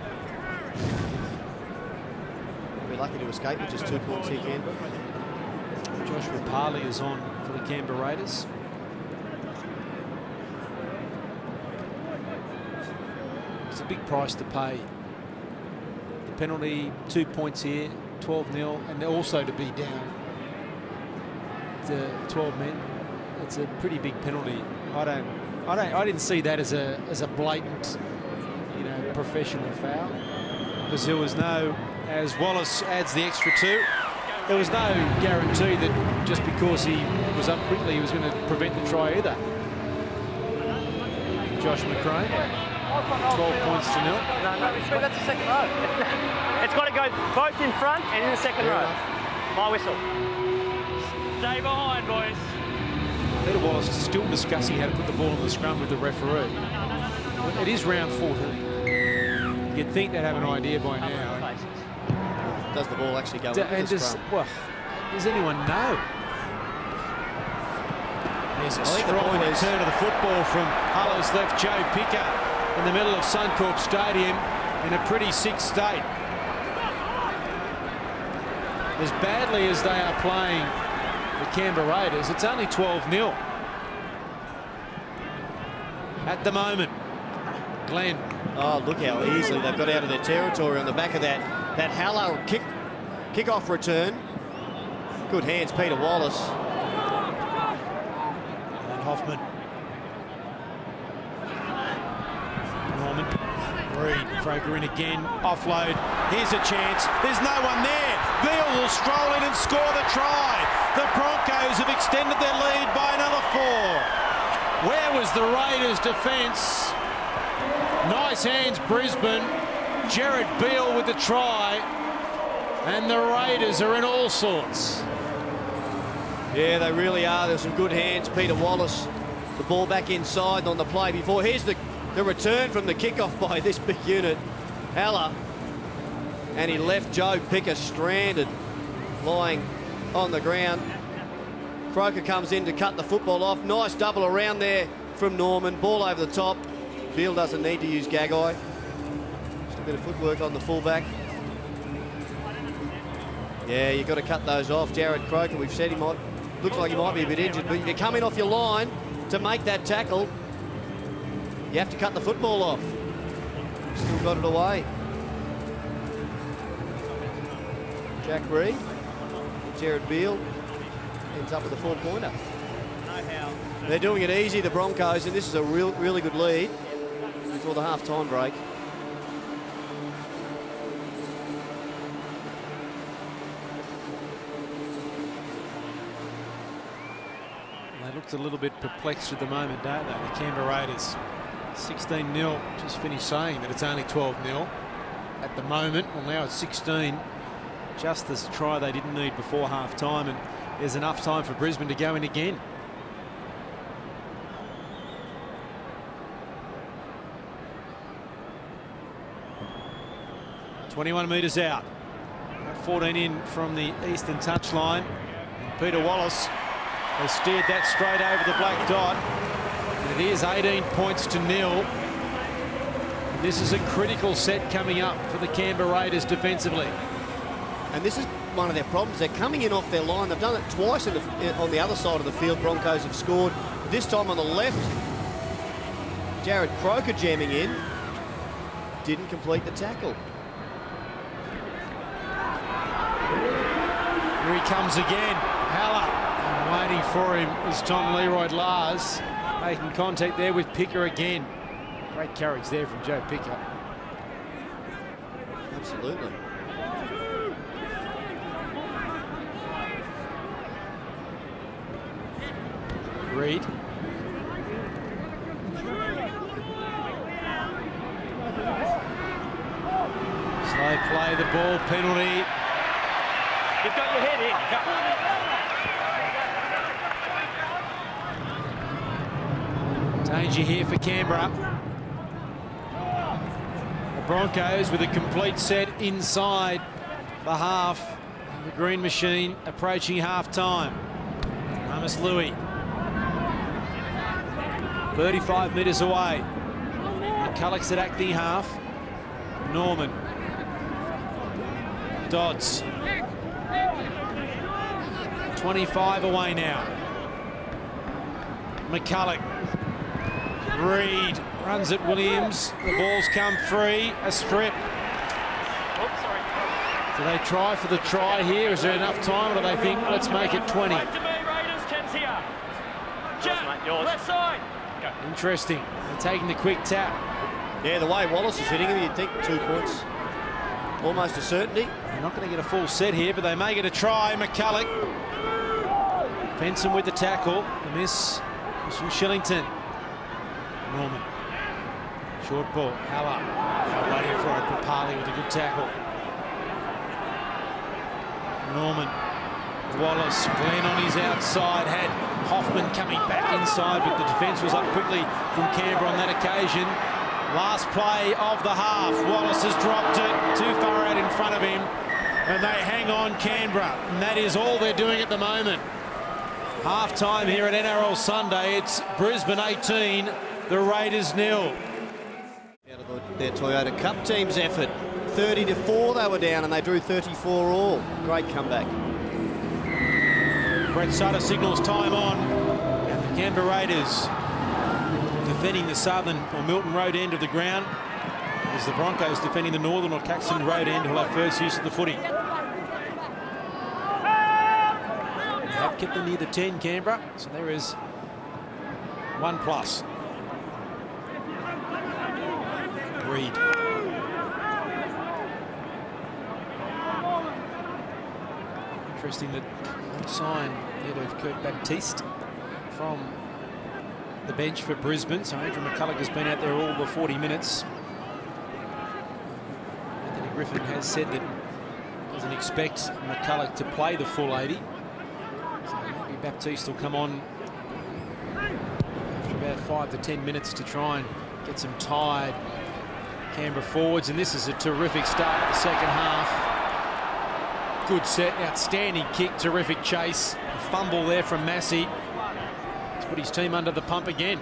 [SPEAKER 3] Be lucky to escape with just 2 points here, Canberra.
[SPEAKER 1] Joshua Parley is on for the Canberra Raiders. It's a big price to pay. The penalty, 2 points here, 12-0, and also to be down to 12 men. It's a pretty big penalty. I didn't see that as a blatant, professional foul, because there was no. As Wallace adds the extra 2, there was no guarantee that just because he was up quickly he was going to prevent the try either. Josh McCrone, 12 points to 0.
[SPEAKER 2] No, that's the second row. It's got to go both in front and in the second row. My whistle.
[SPEAKER 5] Stay behind, boys.
[SPEAKER 1] Peter Wallace is still discussing how to put the ball in the scrum with the referee. It is round 14. You'd think they'd have an idea by now.
[SPEAKER 3] Does the ball actually go into the scrum?
[SPEAKER 1] Well, does anyone know? There's a strong return of the football from Huller's left, Joe Picker, in the middle of Suncorp Stadium in a pretty sick state. As badly as they are playing the Canberra Raiders, it's only 12-0 at the moment. Glenn.
[SPEAKER 3] Oh, look how easily they've got out of their territory on the back of that Haller kick-off return. Good hands, Peter Wallace.
[SPEAKER 1] And Hoffman. Norman. Reed. Frager in again. Offload. Here's a chance. There's no one there. Beale will stroll in and score the try. The Broncos have extended their lead by another 4. Where was the Raiders' defence? Nice hands, Brisbane. Jared Beale with the try. And the Raiders are in all sorts.
[SPEAKER 3] Yeah, they really are. There's some good hands. Peter Wallace, the ball back inside on the play before. Here's the return from the kickoff by this big unit, Haller. And he left Joe Picker stranded, lying on the ground. Croker comes in to cut the football off. Nice double around there from Norman. Ball over the top. Beale doesn't need to use Gagai. Just a bit of footwork on the fullback. Yeah, you've got to cut those off. Jared Croker, we've said he might, looks like he might be a bit injured, but if you're coming off your line to make that tackle, you have to cut the football off. Still got it away. Jack Reed, Jared Beale ends up with a 4-pointer. They're doing it easy, the Broncos, and this is a really good lead before the half-time break.
[SPEAKER 1] They looked a little bit perplexed at the moment, don't they? The Canberra Raiders. 16-0. Just finished saying that it's only 12-0 at the moment. Well, now it's 16. Just this try they didn't need before half-time, and there's enough time for Brisbane to go in again. .21 metres out. 14 in from the eastern touchline. Peter Wallace has steered that straight over the black dot. And it is 18 points to 0. This is a critical set coming up for the Canberra Raiders defensively.
[SPEAKER 3] And this is one of their problems. They're coming in off their line. They've done it twice on the other side of the field. Broncos have scored. This time on the left. Jared Croker jamming in. Didn't complete the tackle.
[SPEAKER 1] Here he comes again. Haller. And waiting for him is Tom Leroy-Lars. Making contact there with Picker again. Great courage there from Joe Picker.
[SPEAKER 3] Absolutely.
[SPEAKER 1] Reed. Play the ball, penalty.
[SPEAKER 5] You've got your head in.
[SPEAKER 1] Danger here for Canberra. The Broncos with a complete set inside the half. The green machine approaching half-time. Amos Louis. 35 metres away. McCulloch's at acting half. Norman. Dodds. 25 away now. McCulloch. Reed runs at Williams. The ball's come free. A strip.
[SPEAKER 5] Oops, sorry.
[SPEAKER 1] Do they try for the try here? Is there enough time, or do they think, let's make it 20?
[SPEAKER 5] Right to me, Raiders, 10's here. Jump,
[SPEAKER 2] mate, yours.
[SPEAKER 5] left side. Go.
[SPEAKER 1] Interesting. They're taking the quick tap.
[SPEAKER 3] Yeah, the way Wallace is hitting him, you'd think 2 points. Almost a certainty.
[SPEAKER 1] They're not going to get a full set here, but they may get a try. McCulloch. Benson with the tackle. The miss was from Shillington. Norman. Short ball. Haller. Waiting for it. Papali with a good tackle. Norman. Wallace. Glenn on his outside. Had Hoffman coming back inside, but the defence was up quickly from Canberra on that occasion. Last play of the half. Wallace has dropped it too far out in front of him, and they hang on Canberra, and that is all they're doing at the moment. Half time here at NRL Sunday. It's Brisbane 18, the Raiders 0.
[SPEAKER 3] Out of their Toyota Cup team's effort. 30-4 they were down, and they drew 34 all. Great comeback.
[SPEAKER 1] Brett Sutter signals time on, and the Canberra Raiders defending the southern or Milton Road end of the ground, as the Broncos defending the northern or Caxton Road end, who will have first use of the footy. They have kept them near the 10, Canberra, so there is 1+. Reed. Interesting that no sign yet of Kurt Baptiste from the bench for Brisbane, so Andrew McCulloch has been out there all the 40 minutes. Anthony Griffin has said that he doesn't expect McCulloch to play the full 80. So maybe Baptiste will come on after about 5 to 10 minutes to try and get some tired Canberra forwards, and this is a terrific start of the second half. Good set, outstanding kick, terrific chase. A fumble there from Massey. He's put his team under the pump again.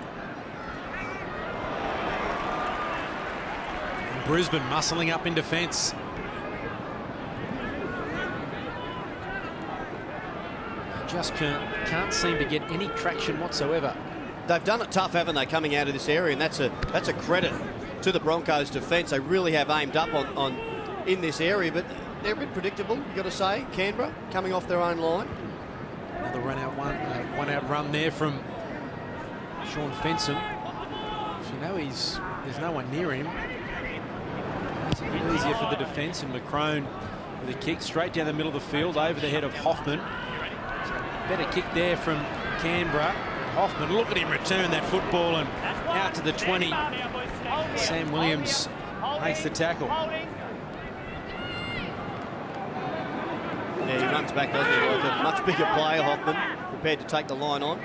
[SPEAKER 1] And Brisbane muscling up in defence. Just can't seem to get any traction whatsoever.
[SPEAKER 3] They've done it tough, haven't they, coming out of this area, and that's a credit to the Broncos' defence. They really have aimed up on in this area, but they're a bit predictable, you've got to say. Canberra coming off their own line.
[SPEAKER 1] Another one-out run there from Sean Fensom. You know there's no one near him. It's a bit easier for the defence, and McCrone with a kick straight down the middle of the field over the head of Hoffman. Better kick there from Canberra. Hoffman, look at him return that football and out to the 20. Sam Williams makes the tackle.
[SPEAKER 3] Yeah, he runs back, doesn't he? Like a much bigger player, Hoffman, prepared to take the line on.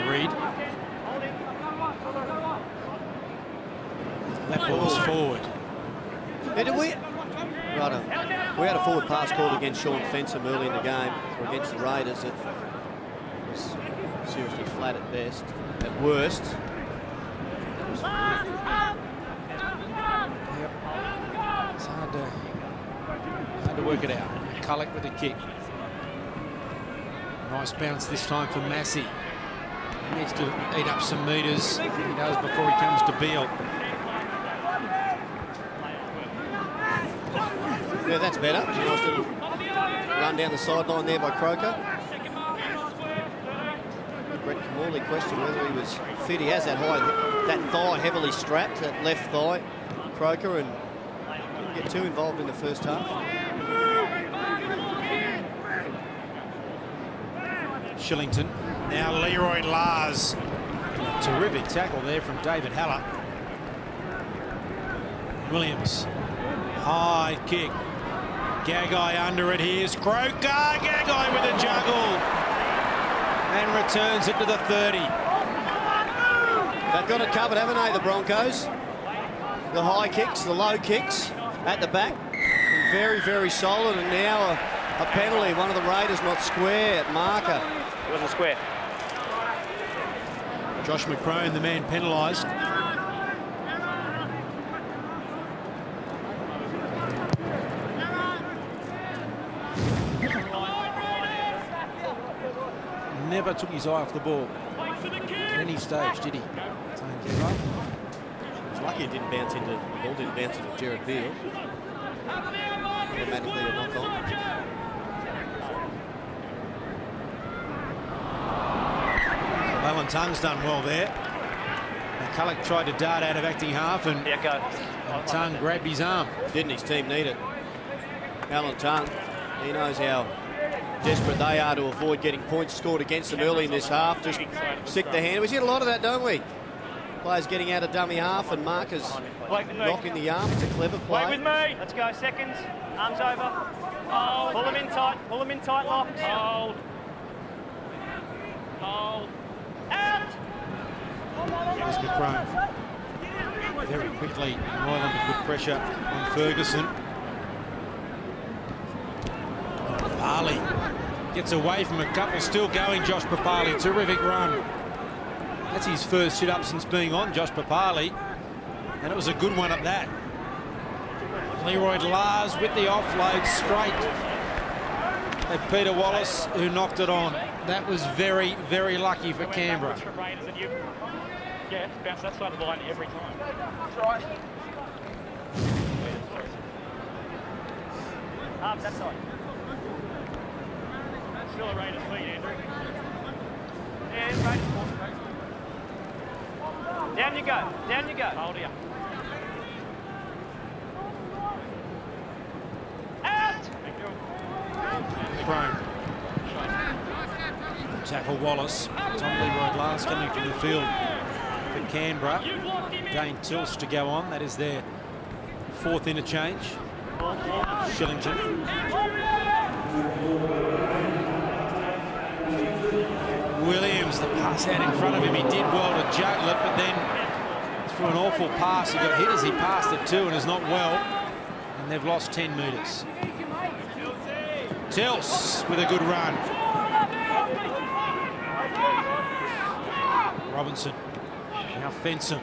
[SPEAKER 1] Reed. That ball's forward.
[SPEAKER 3] Yeah, did we? Righto. We had a forward pass called against Sean Fensom early in the game, or against the Raiders. It was seriously flat at best. At worst.
[SPEAKER 1] Yep. It's hard to work it out. Culloch with a kick. Nice bounce this time for Massey. He needs to eat up some metres. He does before he comes to Beale.
[SPEAKER 3] Yeah, that's better. Nice little run down the sideline there by Croker. Brett Camorley questioned whether he was fit. He has that thigh heavily strapped, that left thigh, Croker, and didn't get too involved in the first half.
[SPEAKER 1] Shillington. Now Leroy Lars. Terrific tackle there from David Haller. Williams. High kick. Gagai under it. Here's Croker. Gagai with a juggle. And returns it to the 30.
[SPEAKER 3] They've got it covered, haven't they, the Broncos? The high kicks, the low kicks at the back. Very, very solid. And now a penalty. One of the Raiders not square at marker.
[SPEAKER 2] It wasn't square.
[SPEAKER 1] Josh McCrone, the man penalised. Never took his eye off the ball at any stage, did he?
[SPEAKER 3] He's lucky it didn't bounce into, the ball didn't bounce into Jared Beale. Automatically a knock on.
[SPEAKER 1] Alan Tung's done well there. McCulloch tried to dart out of acting half and Tung grabbed his arm.
[SPEAKER 3] Didn't his team need it? Alan Tung, he knows how desperate they are to avoid getting points scored against them early in this half. Just stick the hand. We see a lot of that, don't we? Players getting out of dummy half and markers knocking the arm. It's a clever play.
[SPEAKER 2] Wait with me. Let's go. Seconds. Arms over. Hold. Pull them in tight. Pull them in tight locks. Hold. Hold. Out.
[SPEAKER 1] Here's McCrone. Very quickly, Moylan to put pressure on Ferguson. Papali gets away from a couple, still going. Josh Papali, terrific run. That's his first sit-up since being on, Josh Papali, and it was a good one at that. Leroy Lars with the offload straight at Peter Wallace, who knocked it on. That was very, very lucky for Canberra.
[SPEAKER 5] Yeah, bounce that side of the line every time.
[SPEAKER 2] Arms that side.
[SPEAKER 5] Still a Raiders lead, Andrew.
[SPEAKER 2] Yeah, Raiders ball. Down you go. Down you go.
[SPEAKER 5] Hold here.
[SPEAKER 2] Out.
[SPEAKER 1] McCrone. Tackle Wallace. Tom Leroy Lars coming from the field for Canberra. Dane Tills to go on. That is their fourth interchange. Shillington. Williams, the pass out in front of him. He did well to juggle it, but then through an awful pass, he got hit as he passed it too and is not well. And they've lost 10 metres. Tills with a good run. Robinson. Now Fensom.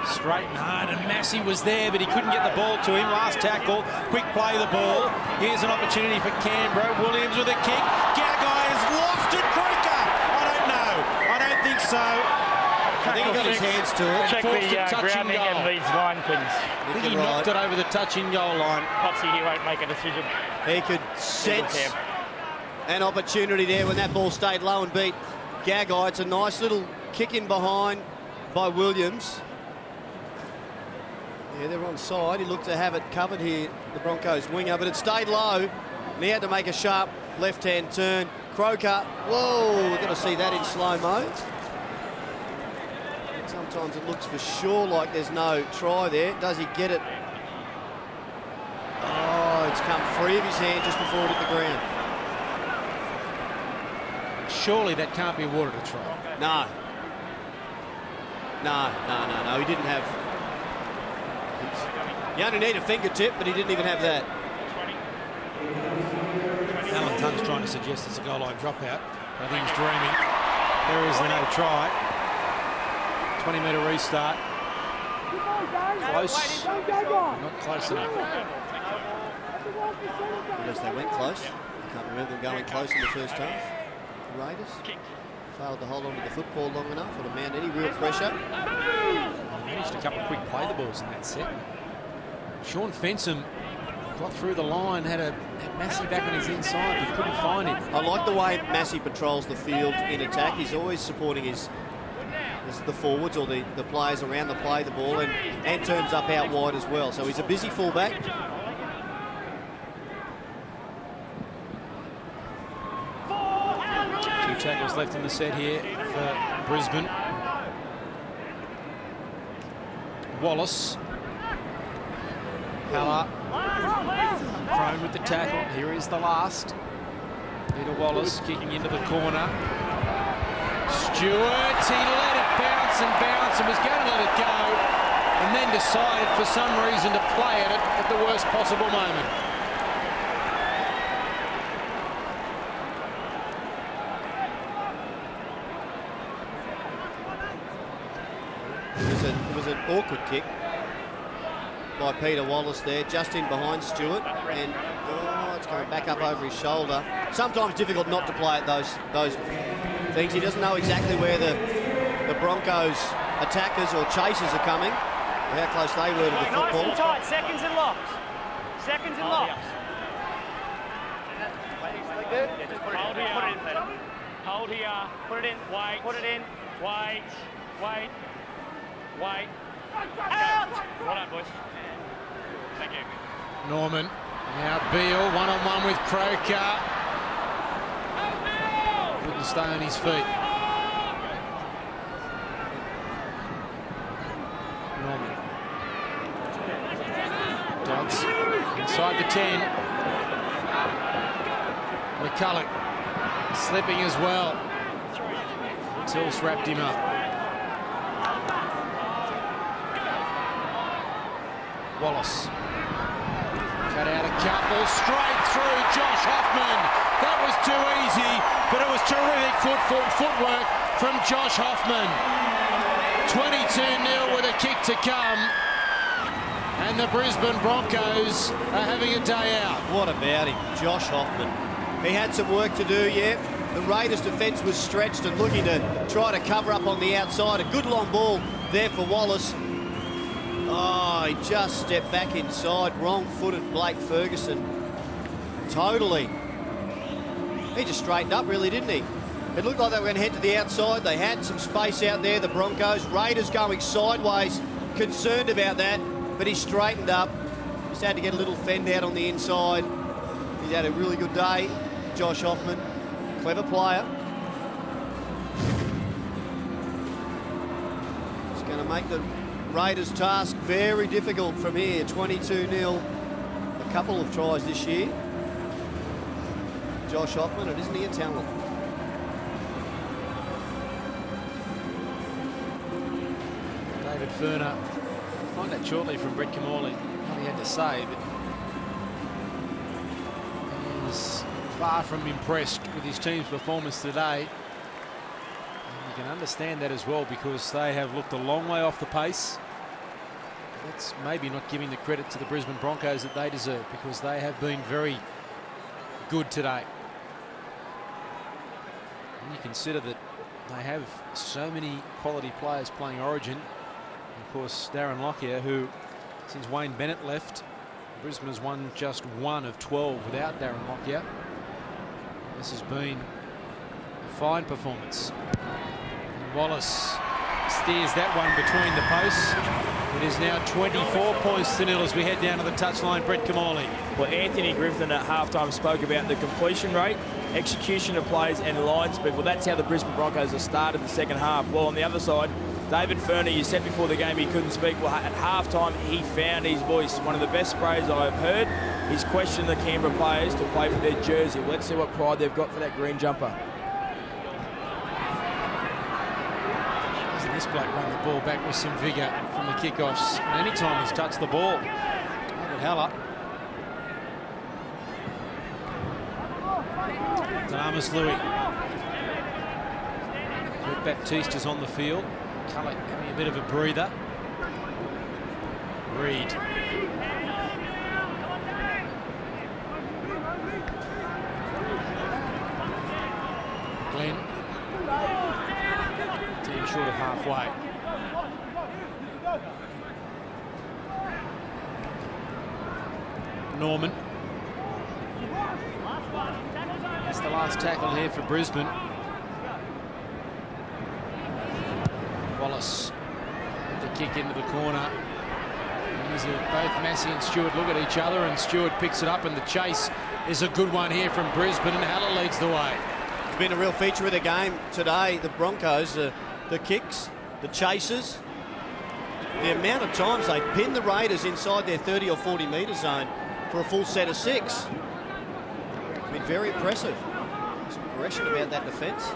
[SPEAKER 1] Straight and hard, and Massey was there, but he couldn't get the ball to him. Last tackle, quick play the ball. Here's an opportunity for Canberra. Williams with a kick. Gagai has lofted Croker. I don't know. I don't think so.
[SPEAKER 3] I think he got his hands to it.
[SPEAKER 5] Check the grounding and these line pins.
[SPEAKER 1] I think he knocked it over the touch-in goal line.
[SPEAKER 5] Popsy here won't make a decision.
[SPEAKER 3] He could sense an opportunity there when that ball stayed low and beat Gagai. It's a nice little kick in behind by Williams. Yeah, they're on side. He looked to have it covered here, the Broncos winger, but it stayed low. And he had to make a sharp left-hand turn. Croker, whoa, we've got to see that in slow-mo. Sometimes it looks for sure like there's no try there. Does he get it? Oh, it's come free of his hand just before it hit the ground.
[SPEAKER 1] Surely that can't be awarded a try.
[SPEAKER 3] No. No. He didn't have... You only need a fingertip, but he didn't even have that.
[SPEAKER 1] Alan Tung's trying to suggest it's a goal line dropout. I think he's dreaming. There is the no try. 20-metre restart. Close. Not close enough.
[SPEAKER 3] Yes, they went close. I can't remember them going close in the first half. The Raiders failed to hold on to the football long enough or to mount any real pressure.
[SPEAKER 1] Managed a couple of quick play the balls in that set. Sean Fensom got through the line, had Massey back on his inside, but couldn't find him.
[SPEAKER 3] I like the way Massey patrols the field in attack. He's always supporting the forwards or the players around the play the ball and turns up out wide as well. So he's a busy fullback.
[SPEAKER 1] Two tackles left in the set here for Brisbane. Wallace Pella. Prone with the tackle. Here is the last. Peter Wallace kicking into the corner. Stewart, he let it bounce and was going to let it go, and then decided for some reason to play at it at the worst possible moment.
[SPEAKER 3] It was an awkward kick by Peter Wallace there, just in behind Stewart, and it's coming back up over his shoulder. Sometimes difficult not to play at those things. He doesn't know exactly where the Broncos attackers or chasers are coming, how close they were to the football.
[SPEAKER 2] Nice and tight, seconds and locks. Seconds and locks. Yeah, just put it in. Put it in, Peter.
[SPEAKER 5] Hold here.
[SPEAKER 2] Put it in.
[SPEAKER 5] Wait.
[SPEAKER 2] Put it in.
[SPEAKER 5] Wait.
[SPEAKER 2] Out!
[SPEAKER 5] Well done, boys. Thank you.
[SPEAKER 1] Norman. Now Beale, one-on-one with Croker. Couldn't stay on his feet. Norman. Dodds inside the 10. McCulloch slipping as well. Tills wrapped him up. Wallace. Cut out a couple, straight through Josh Hoffman. That was too easy, but it was terrific footwork from Josh Hoffman. 22-0 with a kick to come. And the Brisbane Broncos are having a day out.
[SPEAKER 3] What about him, Josh Hoffman? He had some work to do, yeah. The Raiders' defence was stretched and looking to try to cover up on the outside. A good long ball there for Wallace. Oh, he just stepped back inside. Wrong-footed Blake Ferguson. Totally. He just straightened up, really, didn't he? It looked like they were going to head to the outside. They had some space out there, the Broncos. Raiders going sideways, concerned about that, but he straightened up. Just had to get a little fend out on the inside. He's had a really good day, Josh Hoffman. Clever player. He's going to make the Raiders' task very difficult from here. 22-0. A couple of tries this year. Josh Hoffman, and isn't he a talent?
[SPEAKER 1] David Furner. We'll find that shortly from Brett Camorley. What he had to say, but he's far from impressed with his team's performance today. And you can understand that as well, because they have looked a long way off the pace. That's maybe not giving the credit to the Brisbane Broncos that they deserve, because they have been very good today. And you consider that they have so many quality players playing Origin. And of course, Darren Lockyer, who since Wayne Bennett left, Brisbane has won just 1 of 12 without Darren Lockyer. This has been a fine performance. And Wallace steers that one between the posts. It is now 24 points to 0 as we head down to the touchline. Brett Camorley.
[SPEAKER 4] Well, Anthony Griffin at halftime spoke about the completion rate, execution of plays and line speed. Well, that's how the Brisbane Broncos have started the second half. Well, on the other side, David Furner, you said before the game he couldn't speak. Well, at halftime, he found his voice. One of the best sprays I've heard. He's questioned the Canberra players to play for their jersey. Let's see what pride they've got for that green jumper.
[SPEAKER 1] Doesn't this bloke run the ball back with some vigour from the kickoffs? And any time he's touched the ball, David Haller. Amos Louis. Kurt Baptiste is on the field. Culloch having a bit of a breather. Reid. Glenn. Team short of halfway. Norman. That's the last tackle here for Brisbane. Wallace with the kick into the corner. Both Massey and Stewart look at each other, and Stewart picks it up, and the chase is a good one here from Brisbane, and Haller leads the way.
[SPEAKER 3] It's been a real feature of the game today. The Broncos, the kicks, the chases. The amount of times they pin the Raiders inside their 30 or 40 metre zone for a full set of 6. It's been very impressive. Some aggression about that defence.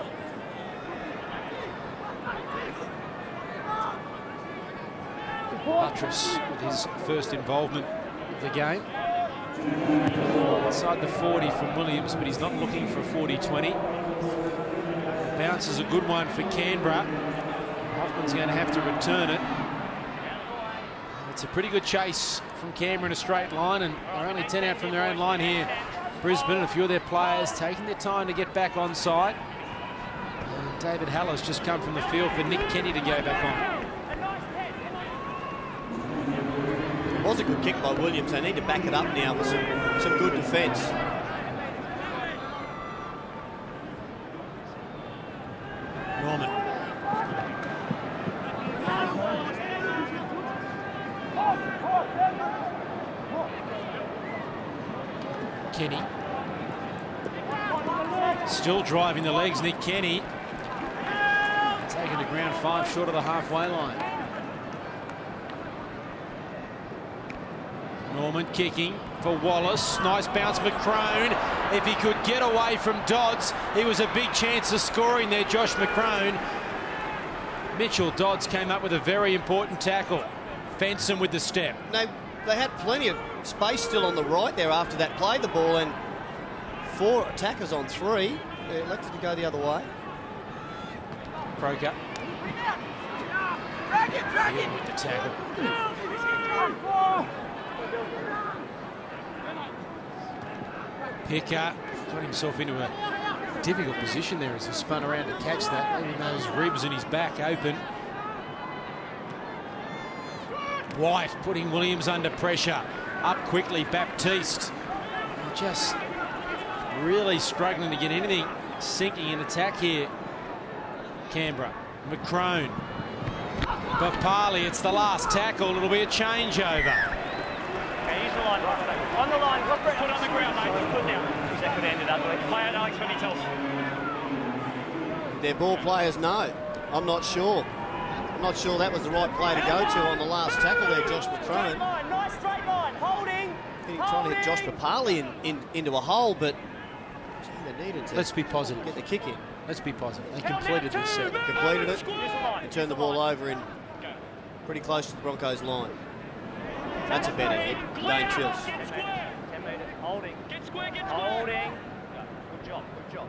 [SPEAKER 1] Buttress with his first involvement of the game. Inside the 40 from Williams, but he's not looking for a 40-20. Bounce is a good one for Canberra. Hoffman's going to have to return it. It's a pretty good chase from Canberra in a straight line, and they're only 10 out from their own line here. Brisbane and a few of their players taking their time to get back on side. And David Haller's just come from the field for Nick Kenny to go back on.
[SPEAKER 3] It was a good kick by Williams. They need to back it up now with some good defence.
[SPEAKER 1] Norman. Kenny. Still driving the legs, Nick Kenny. Taking to ground 5 short of the halfway line. Norman kicking for Wallace. Nice bounce, McCrone. If he could get away from Dodds, he was a big chance of scoring there, Josh McCrone. Mitchell Dodds came up with a very important tackle. Fence him with the step.
[SPEAKER 3] They had plenty of space still on the right there after that play the ball, and 4 attackers on 3. They elected to go the other way.
[SPEAKER 1] Croker. In with the tackle. Picker got himself into a difficult position there as he spun around to catch that, leaving those ribs and his back open. White putting Williams under pressure. Up quickly, Baptiste. Just really struggling to get anything sinking in attack here. Canberra. McCrone. Papali, it's the last tackle. It'll be a changeover.
[SPEAKER 2] Okay, use the line. On the line. Put on the ground, mate. Put down. That could have ended ugly. Play out, Alex, when he tells you.
[SPEAKER 3] Their ball players know. I'm not sure. I'm not sure that was the right play to go to on the last tackle there, Josh McCrone.
[SPEAKER 2] Nice straight line. Holding.
[SPEAKER 3] Trying to hit Josh Papali into a hole, but gee, they needed to.
[SPEAKER 1] Let's be positive.
[SPEAKER 3] Get the kick in.
[SPEAKER 1] Let's be positive. They completed this set.
[SPEAKER 3] Completed it and turned the ball over in pretty close to the Broncos' line. That's a better hit. Dane Tills.
[SPEAKER 2] 10 metres. Holding. Get square, get square. Holding. Good job, good job.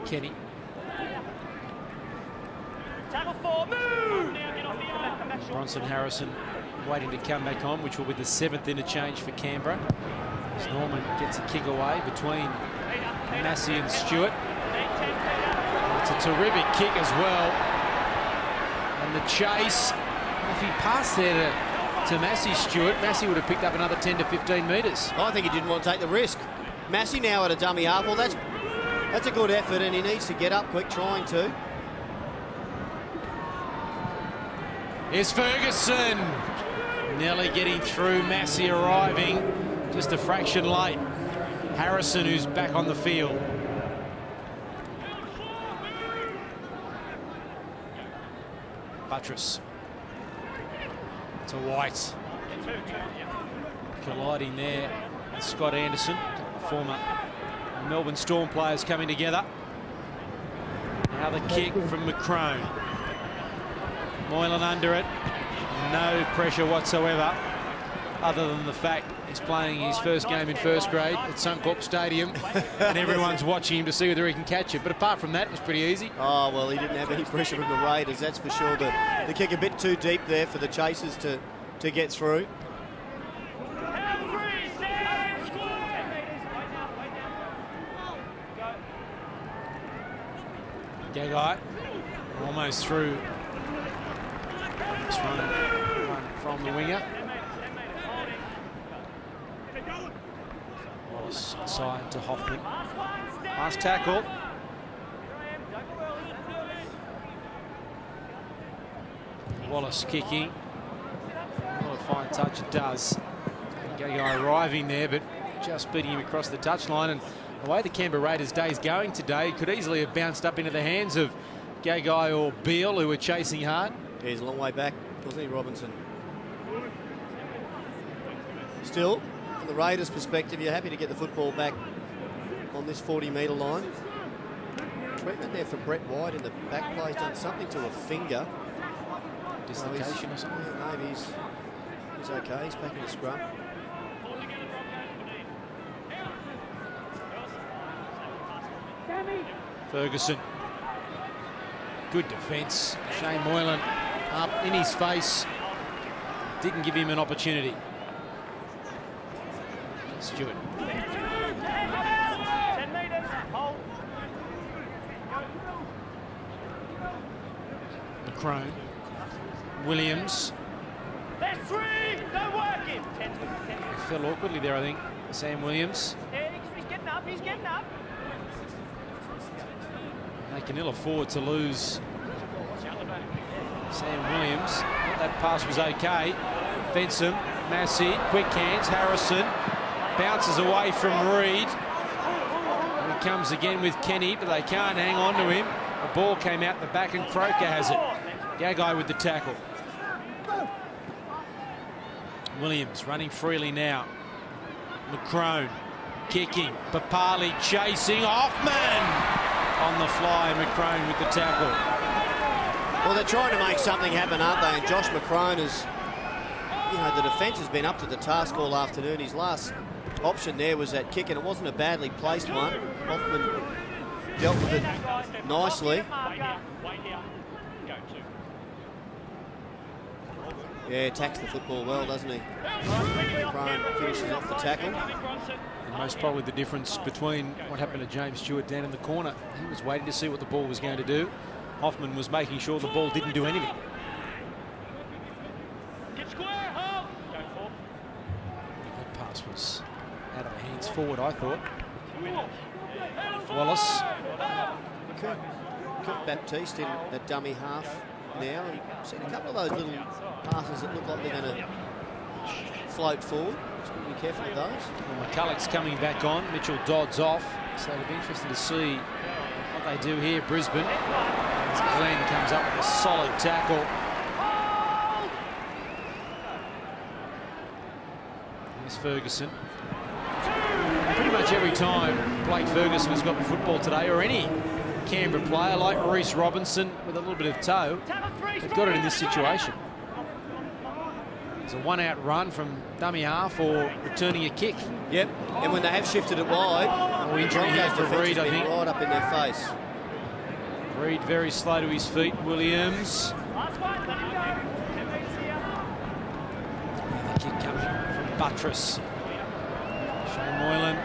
[SPEAKER 1] Kenny.
[SPEAKER 2] Tackle 4, move!
[SPEAKER 1] Bronson Harrison waiting to come back on, which will be the 7th interchange for Canberra. As Norman gets a kick away between Massey and Stewart. It's a terrific kick as well. And the chase, if he passed there to Massey Stewart, Massey would have picked up another 10 to 15 metres.
[SPEAKER 3] I think he didn't want to take the risk. Massey now at a dummy half. Well, that's a good effort, and he needs to get up quick, trying to.
[SPEAKER 1] Here's Ferguson. Nearly getting through, Massey arriving just a fraction late. Harrison, who's back on the field. Buttress. To White. Colliding there with Scott Anderson, former Melbourne Storm players coming together. Now the kick from McCrone. Moylan under it. No pressure whatsoever, other than the fact he's playing his first game in first grade at Suncorp Stadium and everyone's watching him to see whether he can catch it. But apart from that, it was pretty easy.
[SPEAKER 3] Oh, well, he didn't have any pressure from the Raiders, that's for sure. The kick a bit too deep there for the chasers to get through.
[SPEAKER 1] Gagai almost through. This run from the winger. Wallace side to Hoffman. Last tackle. Wallace kicking. What a fine touch it does. Gagai arriving there, but just beating him across the touchline. And the way the Canberra Raiders' day is going today, could easily have bounced up into the hands of Gagai or Beale, who were chasing hard.
[SPEAKER 3] Yeah, he's a long way back, wasn't he, Robinson? Still, from the Raiders' perspective, you're happy to get the football back on this 40-metre line. Treatment there for Brett White in the back play. He's done something to a finger.
[SPEAKER 1] Dislocation or something?
[SPEAKER 3] Yeah, maybe he's okay. He's back in the scrum.
[SPEAKER 1] Ferguson. Good defence. Shane Moylan up in his face. Didn't give him an opportunity. Stewart.
[SPEAKER 2] 10 metres, hold.
[SPEAKER 1] McCrone. Williams.
[SPEAKER 2] There's 3, don't work him. 10,
[SPEAKER 1] He fell awkwardly there, I think. Sam Williams.
[SPEAKER 2] he's getting up, he's getting up.
[SPEAKER 1] They can ill afford to lose Sam Williams. Thought that pass was okay. Fensom, Massey, quick hands, Harrison. Bounces away from Reed. And he comes again with Kenny, but they can't hang on to him. The ball came out the back and Croker has it. Gagai with the tackle. Williams running freely now. McCrone kicking. Papali chasing. Hoffman on the fly. McCrone with the tackle.
[SPEAKER 3] Well, they're trying to make something happen, aren't they? And Josh McCrone is, you know, the defence has been up to the task all afternoon. His last option there was that kick, and it wasn't a badly placed one. Hoffman dealt with it nicely. Yeah, attacks the football well, doesn't he? McCrone finishes off the tackle.
[SPEAKER 1] And most probably the difference between what happened to James Stewart down in the corner. He was waiting to see what the ball was going to do. Hoffman was making sure the ball didn't do anything. That pass was out of the hands forward, I thought. Wallace.
[SPEAKER 3] Kurt Baptiste in the dummy half now. I've seen a couple of those little passes that look like they're going to float forward. Just got to be careful of those.
[SPEAKER 1] Well, McCulloch's coming back on. Mitchell Dodd's off. So it'll be interesting to see what they do here, Brisbane. As Glenn comes up with a solid tackle. Here's Ferguson. Pretty much every time Blake Ferguson has got the football today, or any Canberra player like Reece Robinson with a little bit of toe, they've got it in this situation. It's a one-out run from dummy half or returning a kick.
[SPEAKER 3] Yep, and when they have shifted it wide,
[SPEAKER 1] injury here for Reed, I think.
[SPEAKER 3] Right up in their face.
[SPEAKER 1] Reed very slow to his feet. Williams. And the kick coming from Buttress. Shane Moylan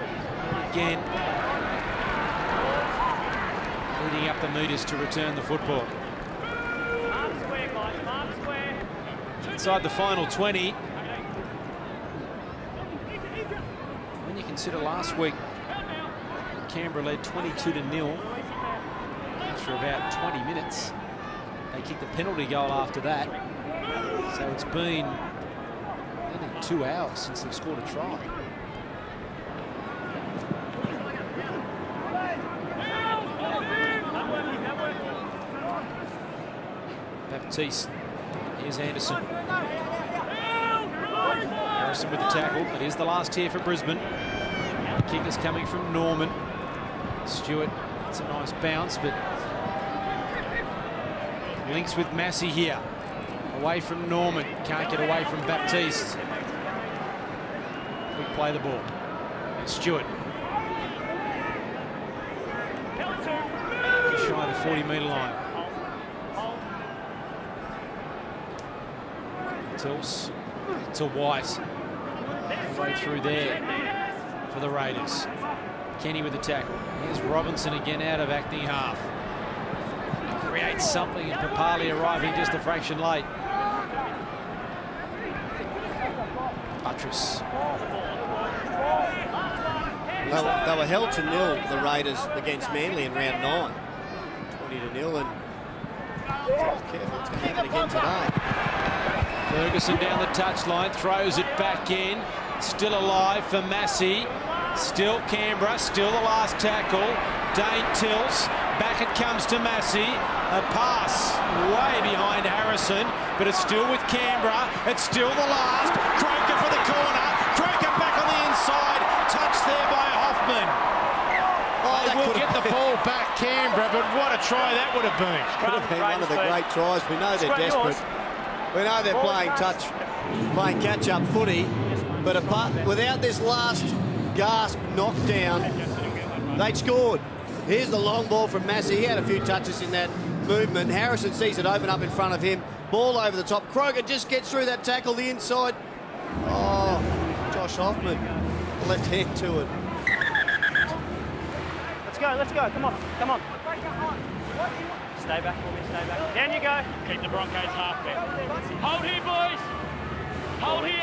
[SPEAKER 1] again. Leading up the meters to return the football. Inside the final 20. When you consider last week, Canberra led 22-0 after about 20 minutes. They kicked the penalty goal after that. So it's been nearly 2 hours since they've scored a try. Baptiste. Here's Anderson. Harrison with the tackle, but here's the last here for Brisbane. The kick is coming from Norman. Stewart, it's a nice bounce, but links with Massey here. Away from Norman, can't get away from Baptiste. Quick play the ball. And Stewart. Just shy of the 40-metre line. Tills to White. All the way through there for the Raiders. Kenny with the tackle. Here's Robinson again out of acting half. Creates something, and Papali arriving just a fraction late. Buttress.
[SPEAKER 3] They were held to nil, the Raiders, against Manly in round 9. 20-0, and careful, it's going to happen again today.
[SPEAKER 1] Ferguson down the touchline, throws it back in. Still alive for Massey. Still Canberra, still the last tackle. Dane Tills Back it comes to Massey. A pass way behind Harrison, but it's still with Canberra. It's still the last. Croker for the corner. Croker back on the inside. Touched there by Hoffman.
[SPEAKER 3] Oh,
[SPEAKER 1] They will get the ball back, Canberra, but what a try that would have been.
[SPEAKER 3] Could have been one of the great tries. We know they're desperate. We know they're playing catch-up footy, but without this last gasp knockdown, they'd scored. Here's the long ball from Massey. He had a few touches in that movement. Harrison sees it open up in front of him. Ball over the top. Croker just gets through that tackle, the inside. Oh, Josh Hoffman, left hand to it.
[SPEAKER 2] Let's go. Come on. Stay back for me, stay back. Down you go.
[SPEAKER 5] Keep the Broncos half back. Hold here, boys. Hold here.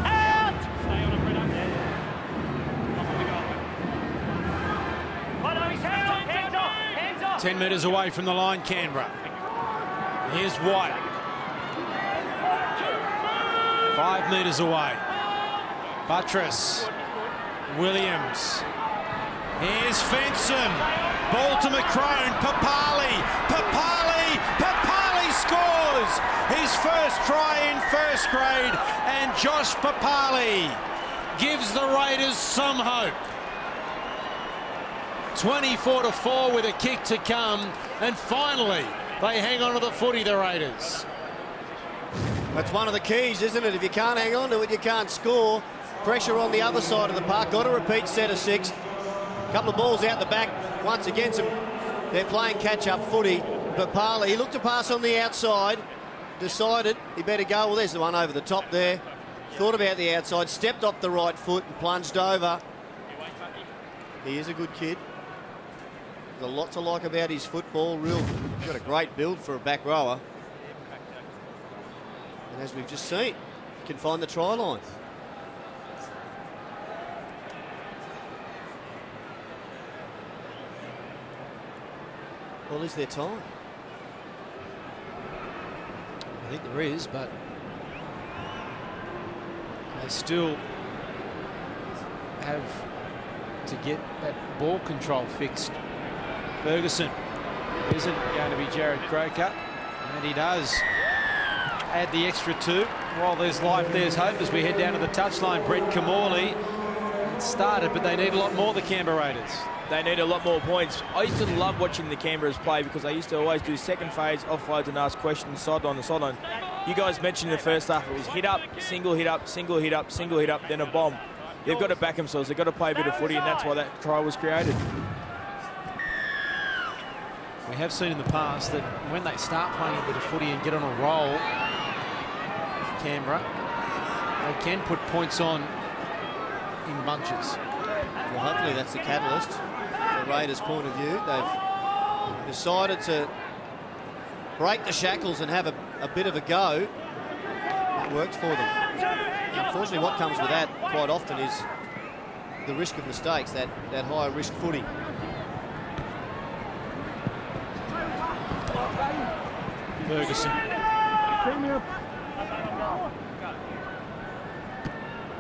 [SPEAKER 2] Out!
[SPEAKER 5] Stay on it, Brennan.
[SPEAKER 2] Hands off.
[SPEAKER 1] 10 metres away from the line, Canberra. Here's White. 5 metres away. Buttress. Williams. Here's Fenson. Ball to McCrone. Papali scores his first try in first grade, and Josh Papali gives the Raiders some hope. 24-4 with a kick to come, and finally they hang on to the footy, the Raiders.
[SPEAKER 3] That's one of the keys, isn't it? If you can't hang on to it, you can't score. Pressure on the other side of the park. Got to repeat set of 6. A couple of balls out the back. Once again, they're playing catch-up footy. Papali, he looked to pass on the outside. Decided he better go. Well, there's the one over the top there. Thought about the outside. Stepped off the right foot and plunged over. He is a good kid. There's a lot to like about his football. He's got a great build for a back rower. And as we've just seen, can find the try line. Well, is there time?
[SPEAKER 1] I think there is, but they still have to get that ball control fixed. Ferguson isn't going to be Jared Croker, and he does add the extra 2. While there's life, there's hope as we head down to the touchline. Brett Kamali. It started, but they need a lot more, the Canberra Raiders.
[SPEAKER 4] They need a lot more points. I used to love watching the Canberras play because they used to always do second phase offloads and ask questions sideline to sideline. You guys mentioned in the first half it was hit up, single hit up, single hit up, single hit up, then a bomb. They've got to back themselves. They've got to play a bit of footy, and that's why that try was created.
[SPEAKER 1] We have seen in the past that when they start playing a bit of footy and get on a roll, Canberra, they can put points on in bunches.
[SPEAKER 3] Well, hopefully that's the catalyst from the Raiders' point of view. They've decided to break the shackles and have a bit of a go. It worked for them. Unfortunately, what comes with that quite often is the risk of mistakes, that higher risk footy.
[SPEAKER 1] Ferguson.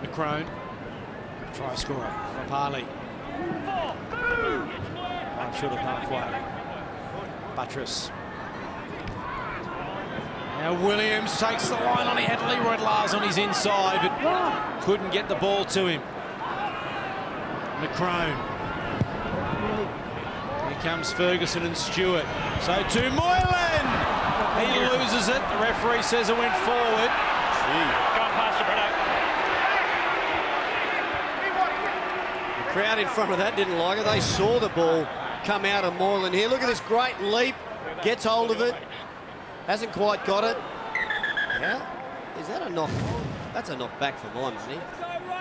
[SPEAKER 1] McCrone. Try scorer. Papali. I'm short of halfway. Buttress. Now Williams takes the line on. He had Leroy Lars on his inside, but couldn't get the ball to him. McCrone. Here comes Ferguson and Stewart. So to Moylan. He loses it. The referee says it went forward.
[SPEAKER 3] The crowd in front of that didn't like it. They saw the ball come out of Moylan here. Look at this great leap. Gets hold of it. Hasn't quite got it. Yeah. Is that a knock? That's a knock back for my money.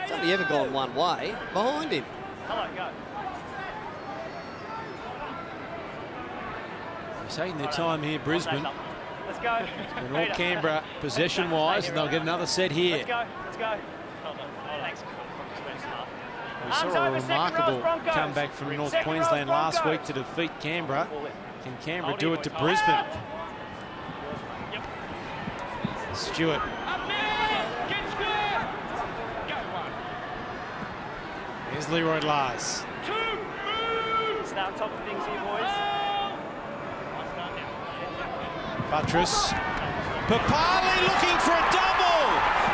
[SPEAKER 3] It's only ever gone one way. Behind him.
[SPEAKER 1] They're taking their time here, Brisbane.
[SPEAKER 2] Let's go.
[SPEAKER 1] And all Canberra possession-wise, and they'll get another set here.
[SPEAKER 2] Let's go. Thanks.
[SPEAKER 1] We saw a remarkable comeback from North Queensland last week to defeat Canberra. Can Canberra do it to Brisbane? Stewart. Here's Leroy Lars.
[SPEAKER 2] Stay on top of things here, boys.
[SPEAKER 1] Buttress. Papali looking for a double.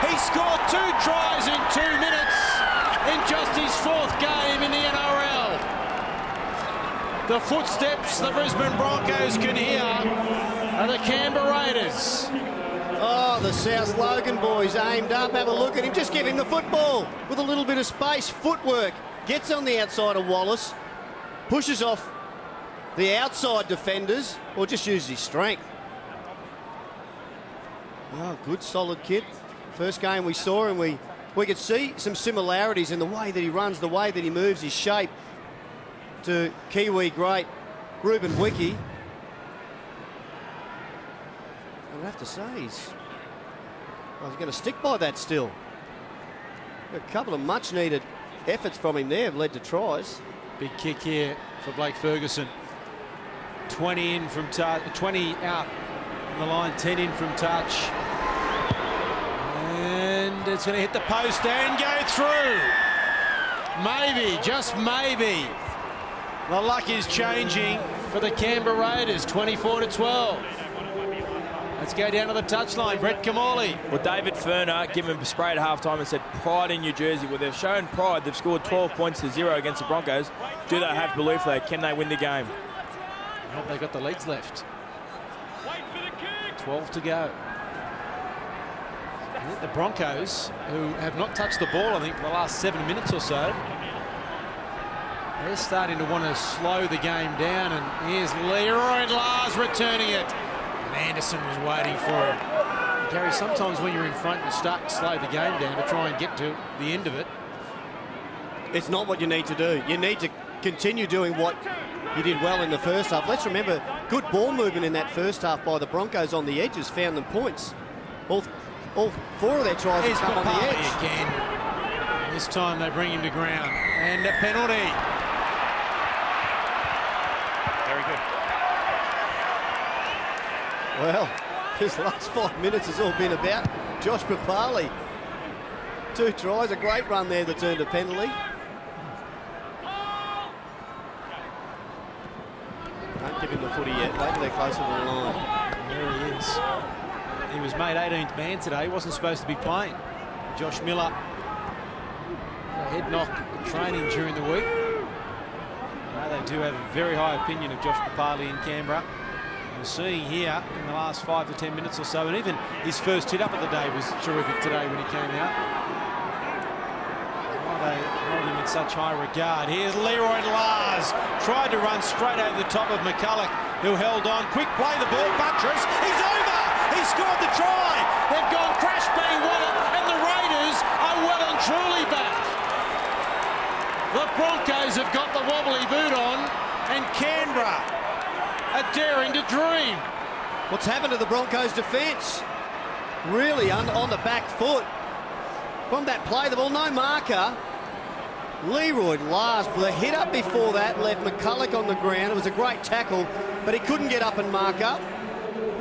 [SPEAKER 1] He scored 2 tries in 2 minutes in just his 4th game in the NRL. The footsteps the Brisbane Broncos can hear are the Canberra Raiders.
[SPEAKER 3] Oh, the South Logan boys aimed up. Have a look at him. Just give him the football with a little bit of space. Footwork. Gets on the outside of Wallace. Pushes off the outside defenders, or just uses his strength. Oh, good, solid kid. First game we saw him, we could see some similarities in the way that he runs, the way that he moves, his shape to Kiwi great Ruben Wiki. I would have to say I was going to stick by that still. A couple of much needed efforts from him there have led to tries.
[SPEAKER 1] Big kick here for Blake Ferguson. 20 in from touch, 20 out on the line, 10 in from touch. And it's going to hit the post and go through. Maybe, just maybe. The luck is changing for the Canberra Raiders, 24-12. Let's go down to the touchline. Brett Kamali.
[SPEAKER 4] Well, David Ferner gave him a spray at halftime and said pride in New Jersey. Well, they've shown pride. They've scored 12 points to 0 against the Broncos. Do they have belief though? Can they win the game?
[SPEAKER 1] I hope they got the legs left. 12 to go. I think the Broncos, who have not touched the ball, I think, for the last 7 minutes or so, they're starting to want to slow the game down. And here's Leroy Lars returning it. And Anderson was waiting for him. Gary, sometimes when you're in front, you start to slow the game down to try and get to the end of it.
[SPEAKER 3] It's not what you need to do. You need to continue doing what you did well in the first half. Let's remember, good ball movement in that first half by the Broncos on the edges found them points. All 4 of their tries have come on the edge.
[SPEAKER 1] Again. This time they bring him to ground. And a penalty.
[SPEAKER 2] Very good.
[SPEAKER 3] Well, this last 5 minutes has all been about Josh Papali. 2 tries, a great run there that turned a penalty. Don't give him the footy yet. Wait till they're closer to the line.
[SPEAKER 1] There he is. He was made 18th man today. He wasn't supposed to be playing. Josh Miller, a head knock at training during the week. They do have a very high opinion of Josh Papali in Canberra. We're seeing here in the last 5 to 10 minutes or so, and even his first hit up of the day was terrific today when he came out. They hold him in such high regard. Here's Leroy Lars. Tried to run straight over the top of McCulloch, who held on. Quick play, the ball. Buttress. He's over. He scored the try. They've gone crash bang well, and the Raiders are well and truly back. The Broncos have got the wobbly boot on, and Canberra are daring to dream.
[SPEAKER 3] What's happened to the Broncos' defence? Really on the back foot. From that play, the ball, no marker. Leroy Lars, the hit up before that left McCulloch on the ground. It was a great tackle, but he couldn't get up and mark up.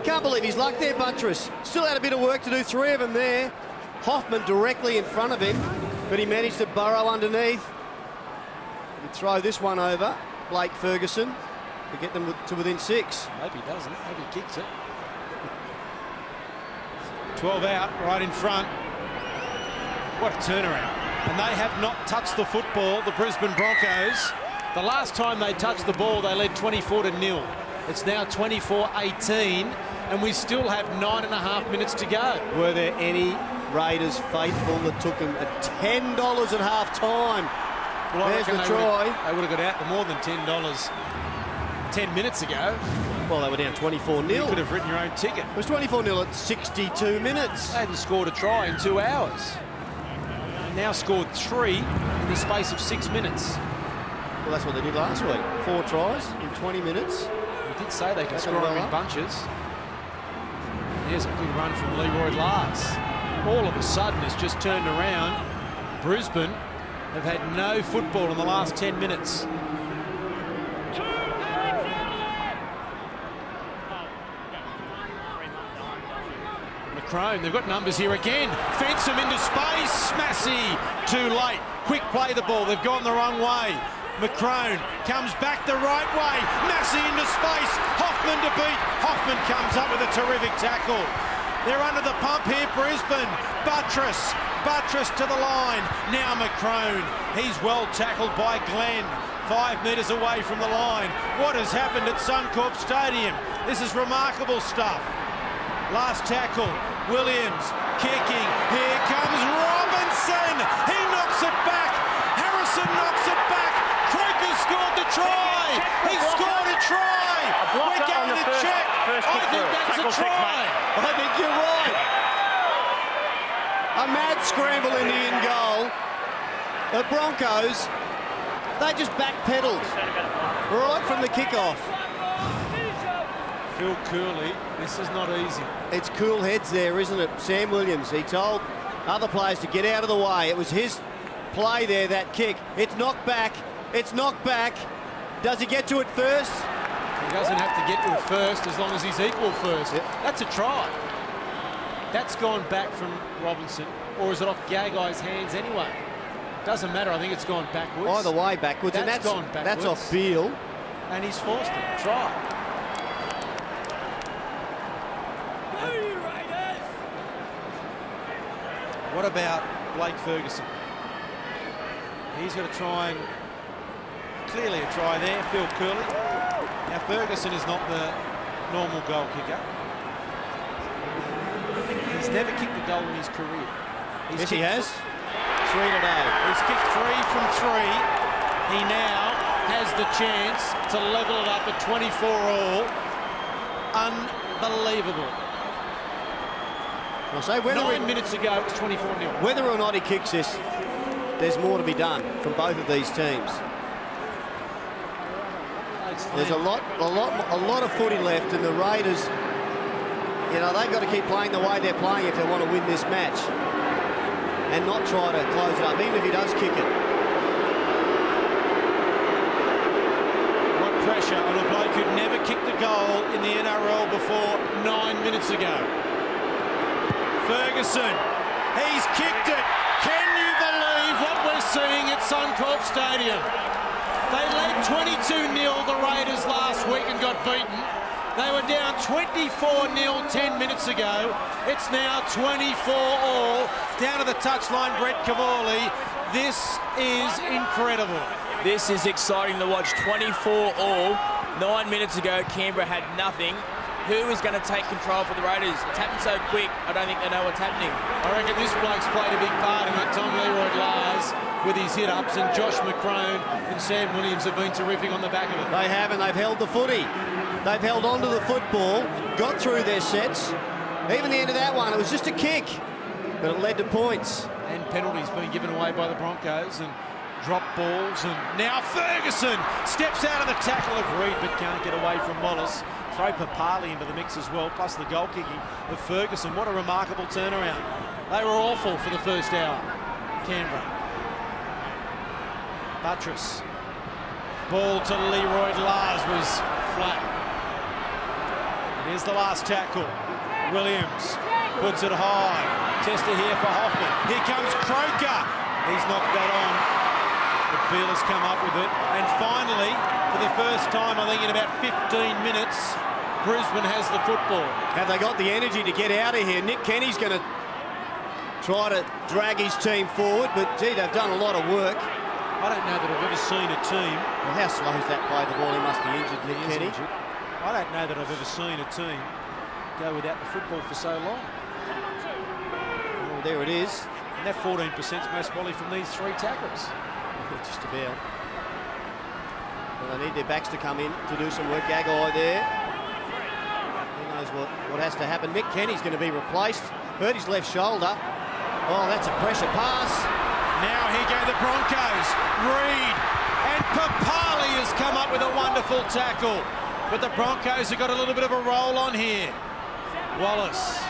[SPEAKER 3] Can't believe his luck there, Buttress. Still had a bit of work to do, 3 of them there. Hoffman directly in front of him, but he managed to burrow underneath. He'd throw this one over, Blake Ferguson, to get them to within 6.
[SPEAKER 1] Maybe he doesn't. Maybe he kicks it. 12 out, right in front. What a turnaround. And they have not touched the football, the Brisbane Broncos. The last time they touched the ball, they led 24-0. It's now 24-18, and we still have 9.5 minutes to go.
[SPEAKER 3] Were there any Raiders faithful that took them at $10 at half-time?
[SPEAKER 1] Well,
[SPEAKER 3] there's the try.
[SPEAKER 1] They would have got out for more than $10 10 minutes ago.
[SPEAKER 3] Well, they were down 24-0.
[SPEAKER 1] You could have written your own ticket.
[SPEAKER 3] It was 24-0 at 62 minutes.
[SPEAKER 1] They hadn't scored a try in 2 hours. They now scored 3 in the space of 6 minutes.
[SPEAKER 3] Well, that's what they did last week. 4 tries in 20 minutes.
[SPEAKER 1] We did say they could
[SPEAKER 3] That's
[SPEAKER 1] score
[SPEAKER 3] well
[SPEAKER 1] in
[SPEAKER 3] up.
[SPEAKER 1] bunches. Here's a good run from Leroy Lars. All of a sudden, it's just turned around. Brisbane have had no football in the last 10 minutes. McCrone, they've got numbers here again. Fence him into space. Massey, too late. Quick play the ball. They've gone the wrong way. McCrone comes back the right way. Massey into space. Hoffman to beat. Hoffman comes up with a terrific tackle. They're under the pump here, Brisbane. Buttress to the line. Now McCrone. He's well tackled by Glenn. 5 metres away from the line. What has happened at Suncorp Stadium? This is remarkable stuff. Last tackle. Williams kicking. Here comes Robinson. He knocks it back. Harrison knocks it back. Croker scored the try. He scored a try. We're going to check. I think that's a try.
[SPEAKER 3] I think you're right. A mad scramble in the in goal. The Broncos, they just backpedaled right from the kickoff.
[SPEAKER 1] Phil Cooley, this is not easy.
[SPEAKER 3] It's cool heads there, isn't it? Sam Williams, he told other players to get out of the way. It was his play there, that kick. It's knocked back. It's knocked back. Does he get to it first?
[SPEAKER 1] He doesn't have to get to it first as long as he's equal first.
[SPEAKER 3] Yep.
[SPEAKER 1] That's a try. That's gone back from Robinson, or is it off Gagai's hands anyway? Doesn't matter. I think it's gone backwards.
[SPEAKER 3] Either way, backwards.
[SPEAKER 1] That's gone backwards.
[SPEAKER 3] That's off Beale.
[SPEAKER 1] And he's forced it. Try. What about Blake Ferguson? He's going to try and clearly a try there, Phil Curley. Now Ferguson is not the normal goal kicker. He's never kicked a goal in his career.
[SPEAKER 3] Yes, he has. 3 today.
[SPEAKER 1] He's kicked 3 from 3. He now has the chance to level it up at 24 all. Unbelievable.
[SPEAKER 3] I'll say
[SPEAKER 1] 9 minutes ago it was 24-0.
[SPEAKER 3] Whether or not he kicks this, there's more to be done from both of these teams. There's a lot of footy left, and the Raiders, you know, they've got to keep playing the way they're playing if they want to win this match, and not try to close it up, even if he does kick it.
[SPEAKER 1] What pressure on a bloke who'd never kicked a goal in the NRL before 9 minutes ago. Ferguson, he's kicked it. Can you believe what we're seeing at Suncorp Stadium? They led 22-0 the Raiders last week and got beaten. They were down 24-0 10 minutes ago. It's now 24 all. Down to the touchline, Brett Cavalli. This is incredible.
[SPEAKER 4] This is exciting to watch. 24 all. 9 minutes ago, Canberra had nothing. Who is going to take control for the Raiders? It's happened so quick, I don't think they know what's happening.
[SPEAKER 1] I reckon this bloke's played a big part in it. Tom Leroy-Lars with his hit-ups, and Josh McCrone and Sam Williams have been terrific on the back of it.
[SPEAKER 3] They have, and they've held the footy. They've held on to the football, got through their sets. Even the end of that one, it was just a kick, but it led to points.
[SPEAKER 1] And penalties being given away by the Broncos, and drop balls, and now Ferguson steps out of the tackle of Reid but can't get away from Wallace. Throw Papali into the mix as well, plus the goal kicking of Ferguson. What a remarkable turnaround. They were awful for the first hour, Canberra. Buttress. Ball to Leroy-Lars was flat. And here's the last tackle. Williams puts it high. Tester here for Hoffman. Here comes Croker. He's knocked that on. But Beale has come up with it. And finally, for the first time, I think in about 15 minutes, Brisbane has the football.
[SPEAKER 3] Have they got the energy to get out of here? Nick Kenny's going to try to drag his team forward, but gee, they've done a lot of work.
[SPEAKER 1] I don't know that I've ever seen a team.
[SPEAKER 3] Well, how slow is that play? The ball, he must be injured, Nick Kenny.
[SPEAKER 1] Injured. I don't know that I've ever seen a team go without the football for so long.
[SPEAKER 3] Well, there it is.
[SPEAKER 1] And that 14% is most probably from these 3 tackles.
[SPEAKER 3] Just about. Well, they need their backs to come in to do some work. Gagai there. Who knows what has to happen. Mick Kenny's going to be replaced. Hurt his left shoulder. Oh, that's a pressure pass.
[SPEAKER 1] Now here go the Broncos. Reid and Papali has come up with a wonderful tackle. But the Broncos have got a little bit of a roll on here. Wallace.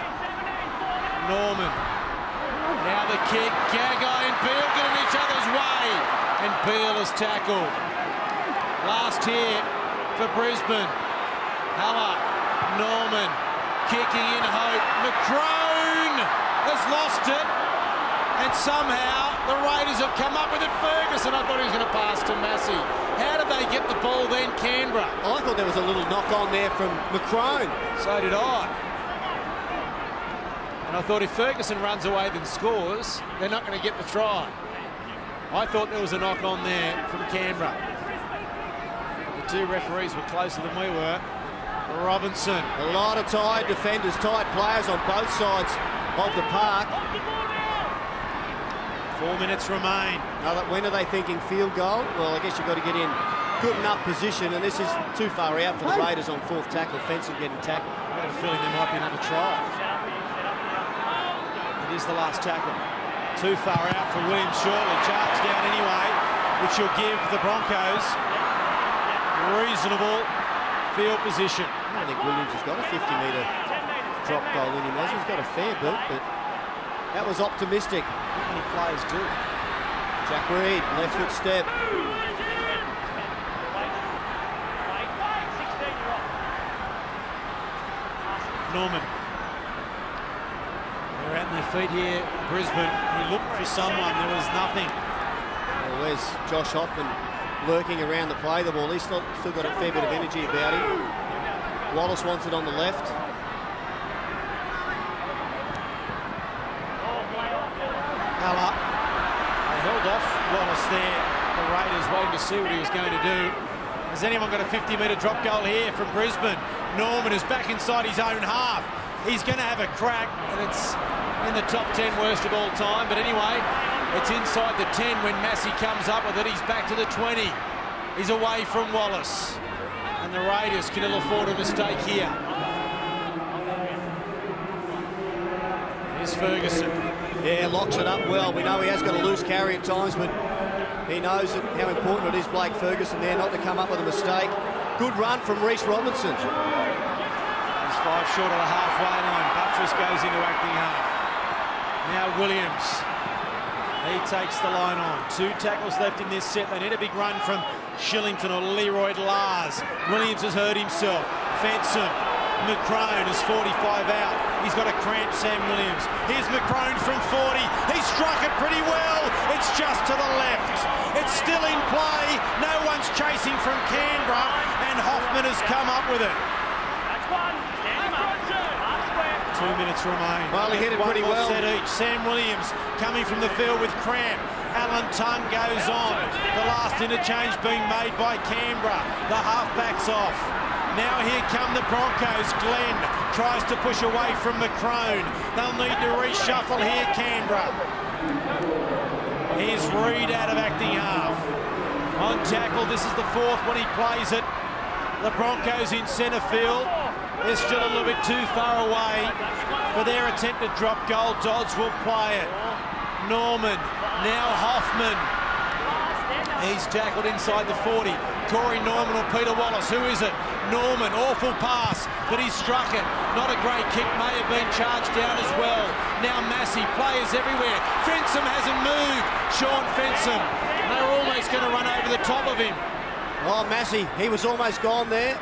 [SPEAKER 1] Norman. Now the kick. Gagai and Beale get in each other's way. And Beale is tackled. Last here for Brisbane. Haller. Norman. Kicking in hope. McCrone has lost it. And somehow the Raiders have come up with it. Ferguson, I thought he was going to pass to Massey. How did they get the ball then, Canberra?
[SPEAKER 3] I thought there was a little knock on there from McCrone.
[SPEAKER 1] So did I. And I thought if Ferguson runs away then scores, they're not going to get the try. I thought there was a knock on there from Canberra. The two referees were closer than we were. Robinson.
[SPEAKER 3] A lot of tired defenders, tired players on both sides of the park.
[SPEAKER 1] 4 minutes remain.
[SPEAKER 3] When are they thinking field goal? Well, I guess you've got to get in good enough position, and this is too far out for the Raiders on fourth tackle. Fenson getting tackled.
[SPEAKER 1] I've got a feeling there might be another try. It is the last tackle. Too far out for Williams shortly. Charged down anyway, which will give the Broncos reasonable field position.
[SPEAKER 3] I don't think Williams has got a 50-metre drop goal in him, has he? He's got a fair bit, but that was optimistic.
[SPEAKER 1] Not many players do.
[SPEAKER 3] Jack Reed, left foot step.
[SPEAKER 1] Norman. They're out on their feet here, Brisbane. He looked for someone, there was nothing.
[SPEAKER 3] Well, where's Josh Hoffman lurking around the play the ball? He's still got a fair bit of energy about him. Wallace wants it on the left.
[SPEAKER 1] Halla. They held off Wallace there. The Raiders waiting to see what he was going to do. Has anyone got a 50-metre drop goal here from Brisbane? Norman is back inside his own half. He's going to have a crack, and it's in the top 10 worst of all time. But anyway, it's inside the 10 when Massey comes up with it. He's back to the 20. He's away from Wallace. And the Raiders can ill afford a mistake here. Here's Ferguson.
[SPEAKER 3] Yeah, locks it up well. We know he has got a loose carry at times, but he knows how important it is, Blake Ferguson, there not to come up with a mistake. Good run from Reece Robinson.
[SPEAKER 1] He's 5 short of the halfway line. Buttress goes into acting half. Now Williams. He takes the line on. 2 tackles left in this set. They need a big run from Shillington or Leroy Lars. Williams has hurt himself. Fenson. McCrone is 45 out. He's got a cramp, Sam Williams. Here's McCrone from 40. He struck it pretty well. It's just to the left. It's still in play. No one's chasing from Canberra, and Hoffman has come up with it.
[SPEAKER 5] That's one. Stand him up.
[SPEAKER 1] 2 minutes remain.
[SPEAKER 3] Well, he hit it pretty well.
[SPEAKER 1] Set each. Sam Williams coming from the field with cramp. Alan Tongue goes on. The last interchange being made by Canberra. The halfback's off. Now here come the Broncos. Glenn tries to push away from McCrone. They'll need to reshuffle here, Canberra. Here's Reed out of acting half. On tackle, this is the 4th when he plays it. The Broncos in centre field. They're still a little bit too far away for their attempted drop goal. Dodds will play it. Norman, now Hoffman. He's tackled inside the 40. Corey Norman or Peter Wallace, who is it? Norman, awful pass, but he struck it. Not a great kick, may have been charged down as well. Now Massey, players everywhere. Fensom hasn't moved. Sean Fensom. They're almost going to run over the top of him.
[SPEAKER 3] Oh, Massey, he was almost gone there.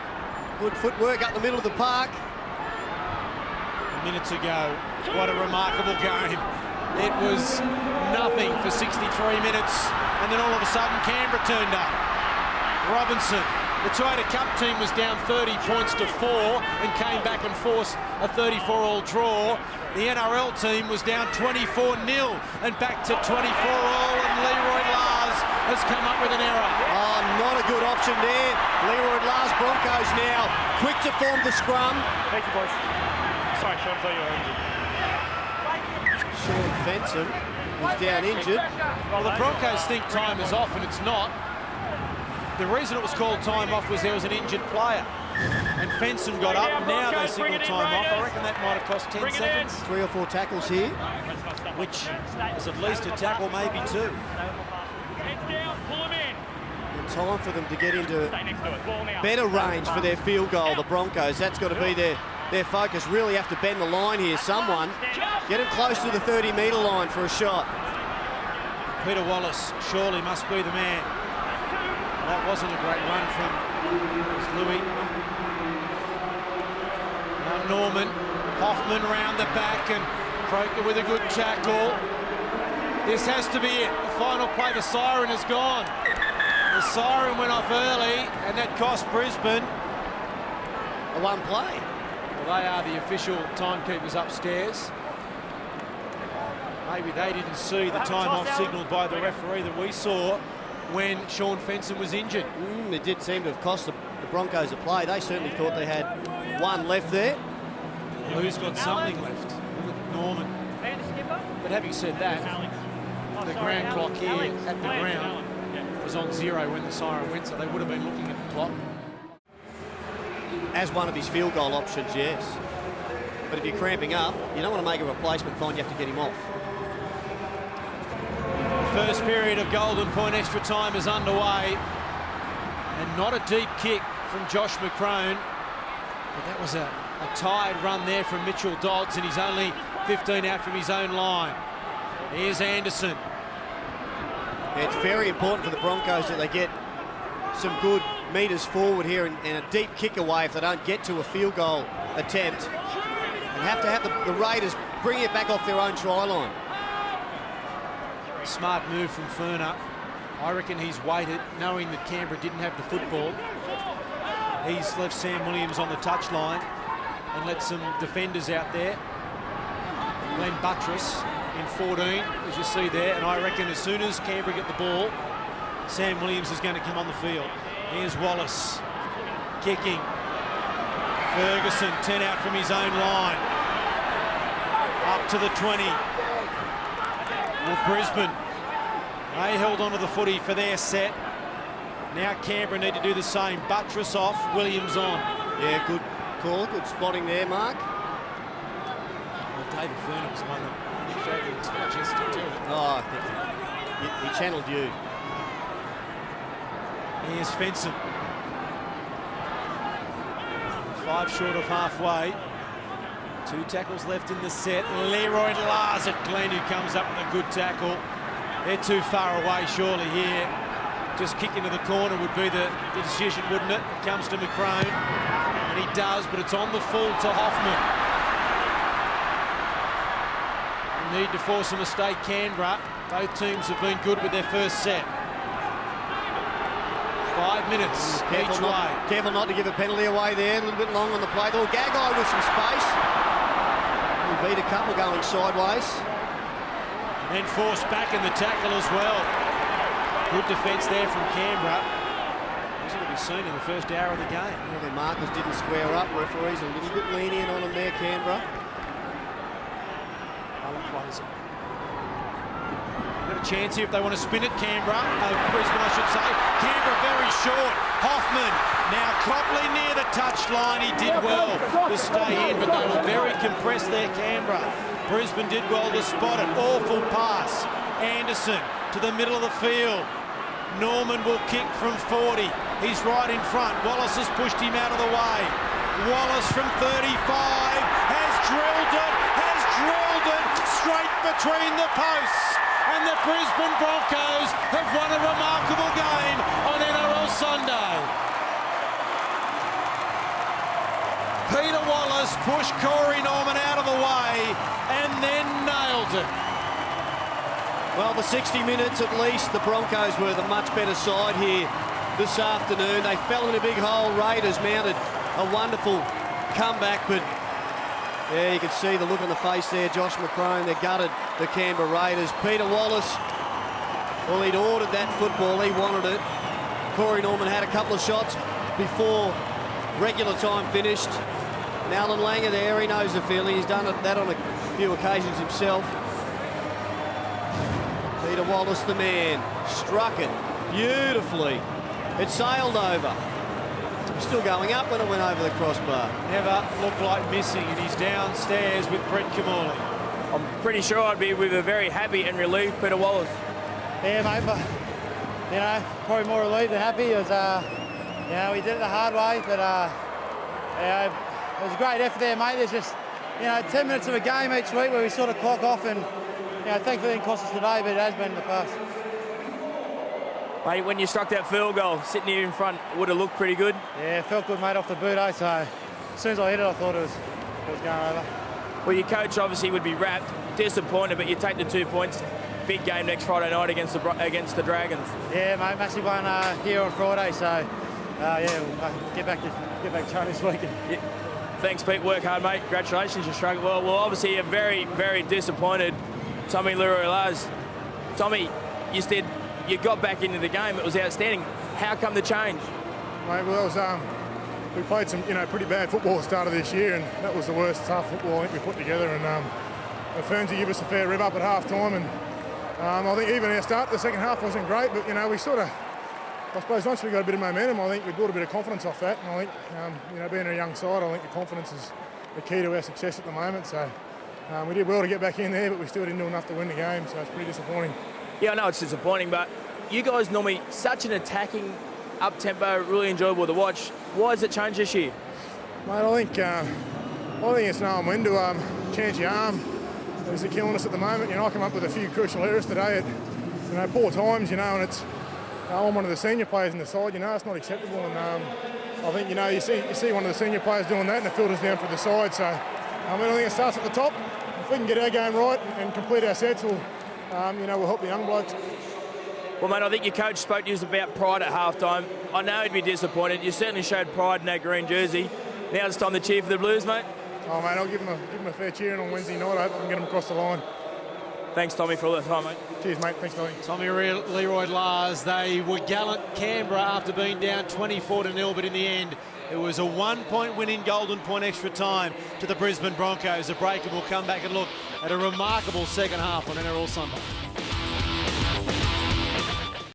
[SPEAKER 3] Good footwork up the middle of the park.
[SPEAKER 1] A minute to go. What a remarkable game. It was nothing for 63 minutes, and then all of a sudden Canberra turned up. Robinson, the Toyota Cup team was down 30 points to 4 and came back and forced a 34-all draw. The NRL team was down 24-0 and back to 24-all, and Leroy Lars has come up with an error.
[SPEAKER 3] Oh, not a good option there. Leroy Lars, Broncos now quick to form the scrum.
[SPEAKER 5] Thank you, boys. Sorry, Sean, I thought you were injured.
[SPEAKER 3] Sean Fenson was down injured.
[SPEAKER 1] Well, the Broncos think time is off, and it's not. The reason it was called time off was there was an injured player. And Fenson got up, and now they signal time off. I reckon that might have cost 10 seconds.
[SPEAKER 3] 3 or 4 tackles here.
[SPEAKER 1] Which is at least a tackle, maybe 2.
[SPEAKER 5] Heads down, pull him in.
[SPEAKER 3] And time for them to get into
[SPEAKER 5] Stay next to it. Ball now.
[SPEAKER 3] better range for their field goal, the Broncos. That's got to be their focus. Really have to bend the line here. Someone get him close to the 30-metre line for a shot.
[SPEAKER 1] Peter Wallace surely must be the man. That wasn't a great run from Louis. Now Norman, Hoffman round the back, and Croker with a good tackle. This has to be it. The final play, the siren has gone. The siren went off early, and that cost Brisbane
[SPEAKER 3] A one play.
[SPEAKER 1] Well, they are the official timekeepers upstairs. Maybe they didn't see the time-off signalled by the referee that we saw when Sean Fenson was injured.
[SPEAKER 3] It did seem to have cost the Broncos a play. They certainly thought they had one left there.
[SPEAKER 1] Who's got something left? Norman. But having said that, the ground clock here at the ground was on 0 when the siren went, so they would have been looking at the clock.
[SPEAKER 3] As one of his field goal options, yes. But if you're cramping up, you don't want to make a replacement find you have to get him off.
[SPEAKER 1] First period of Golden Point extra time is underway, and not a deep kick from Josh McCrone, but that was a tired run there from Mitchell Dodds, and he's only 15 out from his own line. Here's Anderson.
[SPEAKER 3] Yeah, it's very important for the Broncos that they get some good metres forward here and a deep kick away if they don't get to a field goal attempt, and have to have the Raiders bring it back off their own try line.
[SPEAKER 1] Smart move from Ferner. I reckon he's waited, knowing that Canberra didn't have the football. He's left Sam Williams on the touchline and let some defenders out there. Glenn Buttress in 14, as you see there, and I reckon as soon as Canberra get the ball, Sam Williams is going to come on the field. Here's Wallace kicking. Ferguson 10 out from his own line. Up to the 20. Well, Brisbane, they held onto the footy for their set. Now Canberra need to do the same. Buttress off, Williams on.
[SPEAKER 3] Yeah, good call, good spotting there, Mark.
[SPEAKER 1] Well, David Ferner was the one that showed the intelligence to do it.
[SPEAKER 3] Oh, I think he channeled you.
[SPEAKER 1] Here's Fenson. 5 short of halfway. 2 tackles left in the set. Leroy Lars at Glenn, who comes up with a good tackle. They're too far away, surely, here. Just kick into the corner would be the decision, wouldn't it? It comes to McCrone, and he does, but it's on the full to Hoffman. Need to force a mistake, Canberra. Both teams have been good with their first set. 5 minutes each way.
[SPEAKER 3] Careful not to give a penalty away there. A little bit long on the play. Oh, Gagai with some space. We beat a couple going sideways.
[SPEAKER 1] And then forced back in the tackle as well. Good defence there from Canberra. Wasn't to be seen in the first hour of the game.
[SPEAKER 3] Well, their markers didn't square up. Referees a little bit lenient on them there, Canberra.
[SPEAKER 1] Allen plays it. Got a chance here if they want to spin it, Canberra. Brisbane, I should say. Canberra very short. Hoffman now Copley near the touchline. He did well to stay in, but they were very compressed there, Canberra. Brisbane did well to spot it. Awful pass. Anderson to the middle of the field. Norman will kick from 40. He's right in front. Wallace has pushed him out of the way. Wallace from 35 has drilled it straight between the posts. And the Brisbane Broncos have won a remarkable game on NRL Sunday. Peter Wallace pushed Corey Norman out of the way and then nailed it.
[SPEAKER 3] Well, for 60 minutes at least, the Broncos were the much better side here this afternoon. They fell in a big hole. Raiders mounted a wonderful comeback, but yeah, you can see the look on the face there. Josh McCrone, they gutted the Canberra Raiders. Peter Wallace, well, he'd ordered that football. He wanted it. Corey Norman had a couple of shots before regular time finished. And Alan Langer there, he knows the feeling. He's done that on a few occasions himself. Peter Wallace, the man, struck it beautifully. It sailed over. Still going up when it went over the crossbar.
[SPEAKER 1] Never looked like missing, and he's downstairs with Brett Kamali.
[SPEAKER 4] I'm pretty sure I'd be with a very happy and relieved Peter Wallace.
[SPEAKER 6] Yeah, mate, but, you know, probably more relieved than happy. It was, you know, we did it the hard way, but, it was a great effort there, mate. There's just, you know, 10 minutes of a game each week where we sort of clock off, and, you know, thankfully it didn't cost us today, but it has been in the past.
[SPEAKER 4] Mate, when you struck that field goal, sitting here in front, it would have looked pretty good.
[SPEAKER 6] Yeah, it felt good, mate, off the boot, so as soon as I hit it, I thought it was going over.
[SPEAKER 4] Well, your coach obviously would be wrapped, disappointed, but you take the 2 points. big game next Friday night against the Dragons.
[SPEAKER 6] Yeah, mate, massive one here on Friday. So, yeah, we'll get back to training this weekend.
[SPEAKER 4] Yeah. Thanks, Pete. Work hard, mate. Congratulations. You struggled well. Well, obviously, you're very, very disappointed, Tommy Leroy-Lars. Tommy, you said you got back into the game. It was outstanding. How come the change?
[SPEAKER 7] Mate, well, it was, we played some, pretty bad football at the start of this year, and that was the worst tough football I think we put together. And the Fernsey give us a fair rev up at half time, and I think even our start the second half wasn't great, but we sort of, I suppose once we got a bit of momentum, I think we built a bit of confidence off that. And I think, being a young side, I think the confidence is the key to our success at the moment. So we did well to get back in there, but we still didn't do enough to win the game, so it's pretty disappointing.
[SPEAKER 4] Yeah, I know it's disappointing, but you guys normally such an attacking, up-tempo, really enjoyable to watch. Why has it changed this year?
[SPEAKER 7] Mate, I think it's knowing when to chance your arm. Is killing us at the moment. I come up with a few crucial errors today at poor times, and it's I'm one of the senior players in the side, it's not acceptable. And I think, you see one of the senior players doing that and it filters down for the side. So, I think it starts at the top. If we can get our game right and complete our sets, we'll help the young blokes.
[SPEAKER 4] Well, mate, I think your coach spoke to you about pride at halftime. I know he'd be disappointed. You certainly showed pride in that green jersey. Now it's time to cheer for the Blues, mate.
[SPEAKER 7] Oh, mate, I'll give them a fair cheering on Wednesday night. I hope I can get them across the line.
[SPEAKER 4] Thanks, Tommy, for all that time, mate.
[SPEAKER 7] Cheers, mate. Thanks, Tommy.
[SPEAKER 1] Tommy Leroy-Lars, they were gallant Canberra after being down 24-0, but in the end, it was a 1-point win in Golden Point extra time to the Brisbane Broncos. The break, and we'll come back and look at a remarkable second half on NRL Sunday.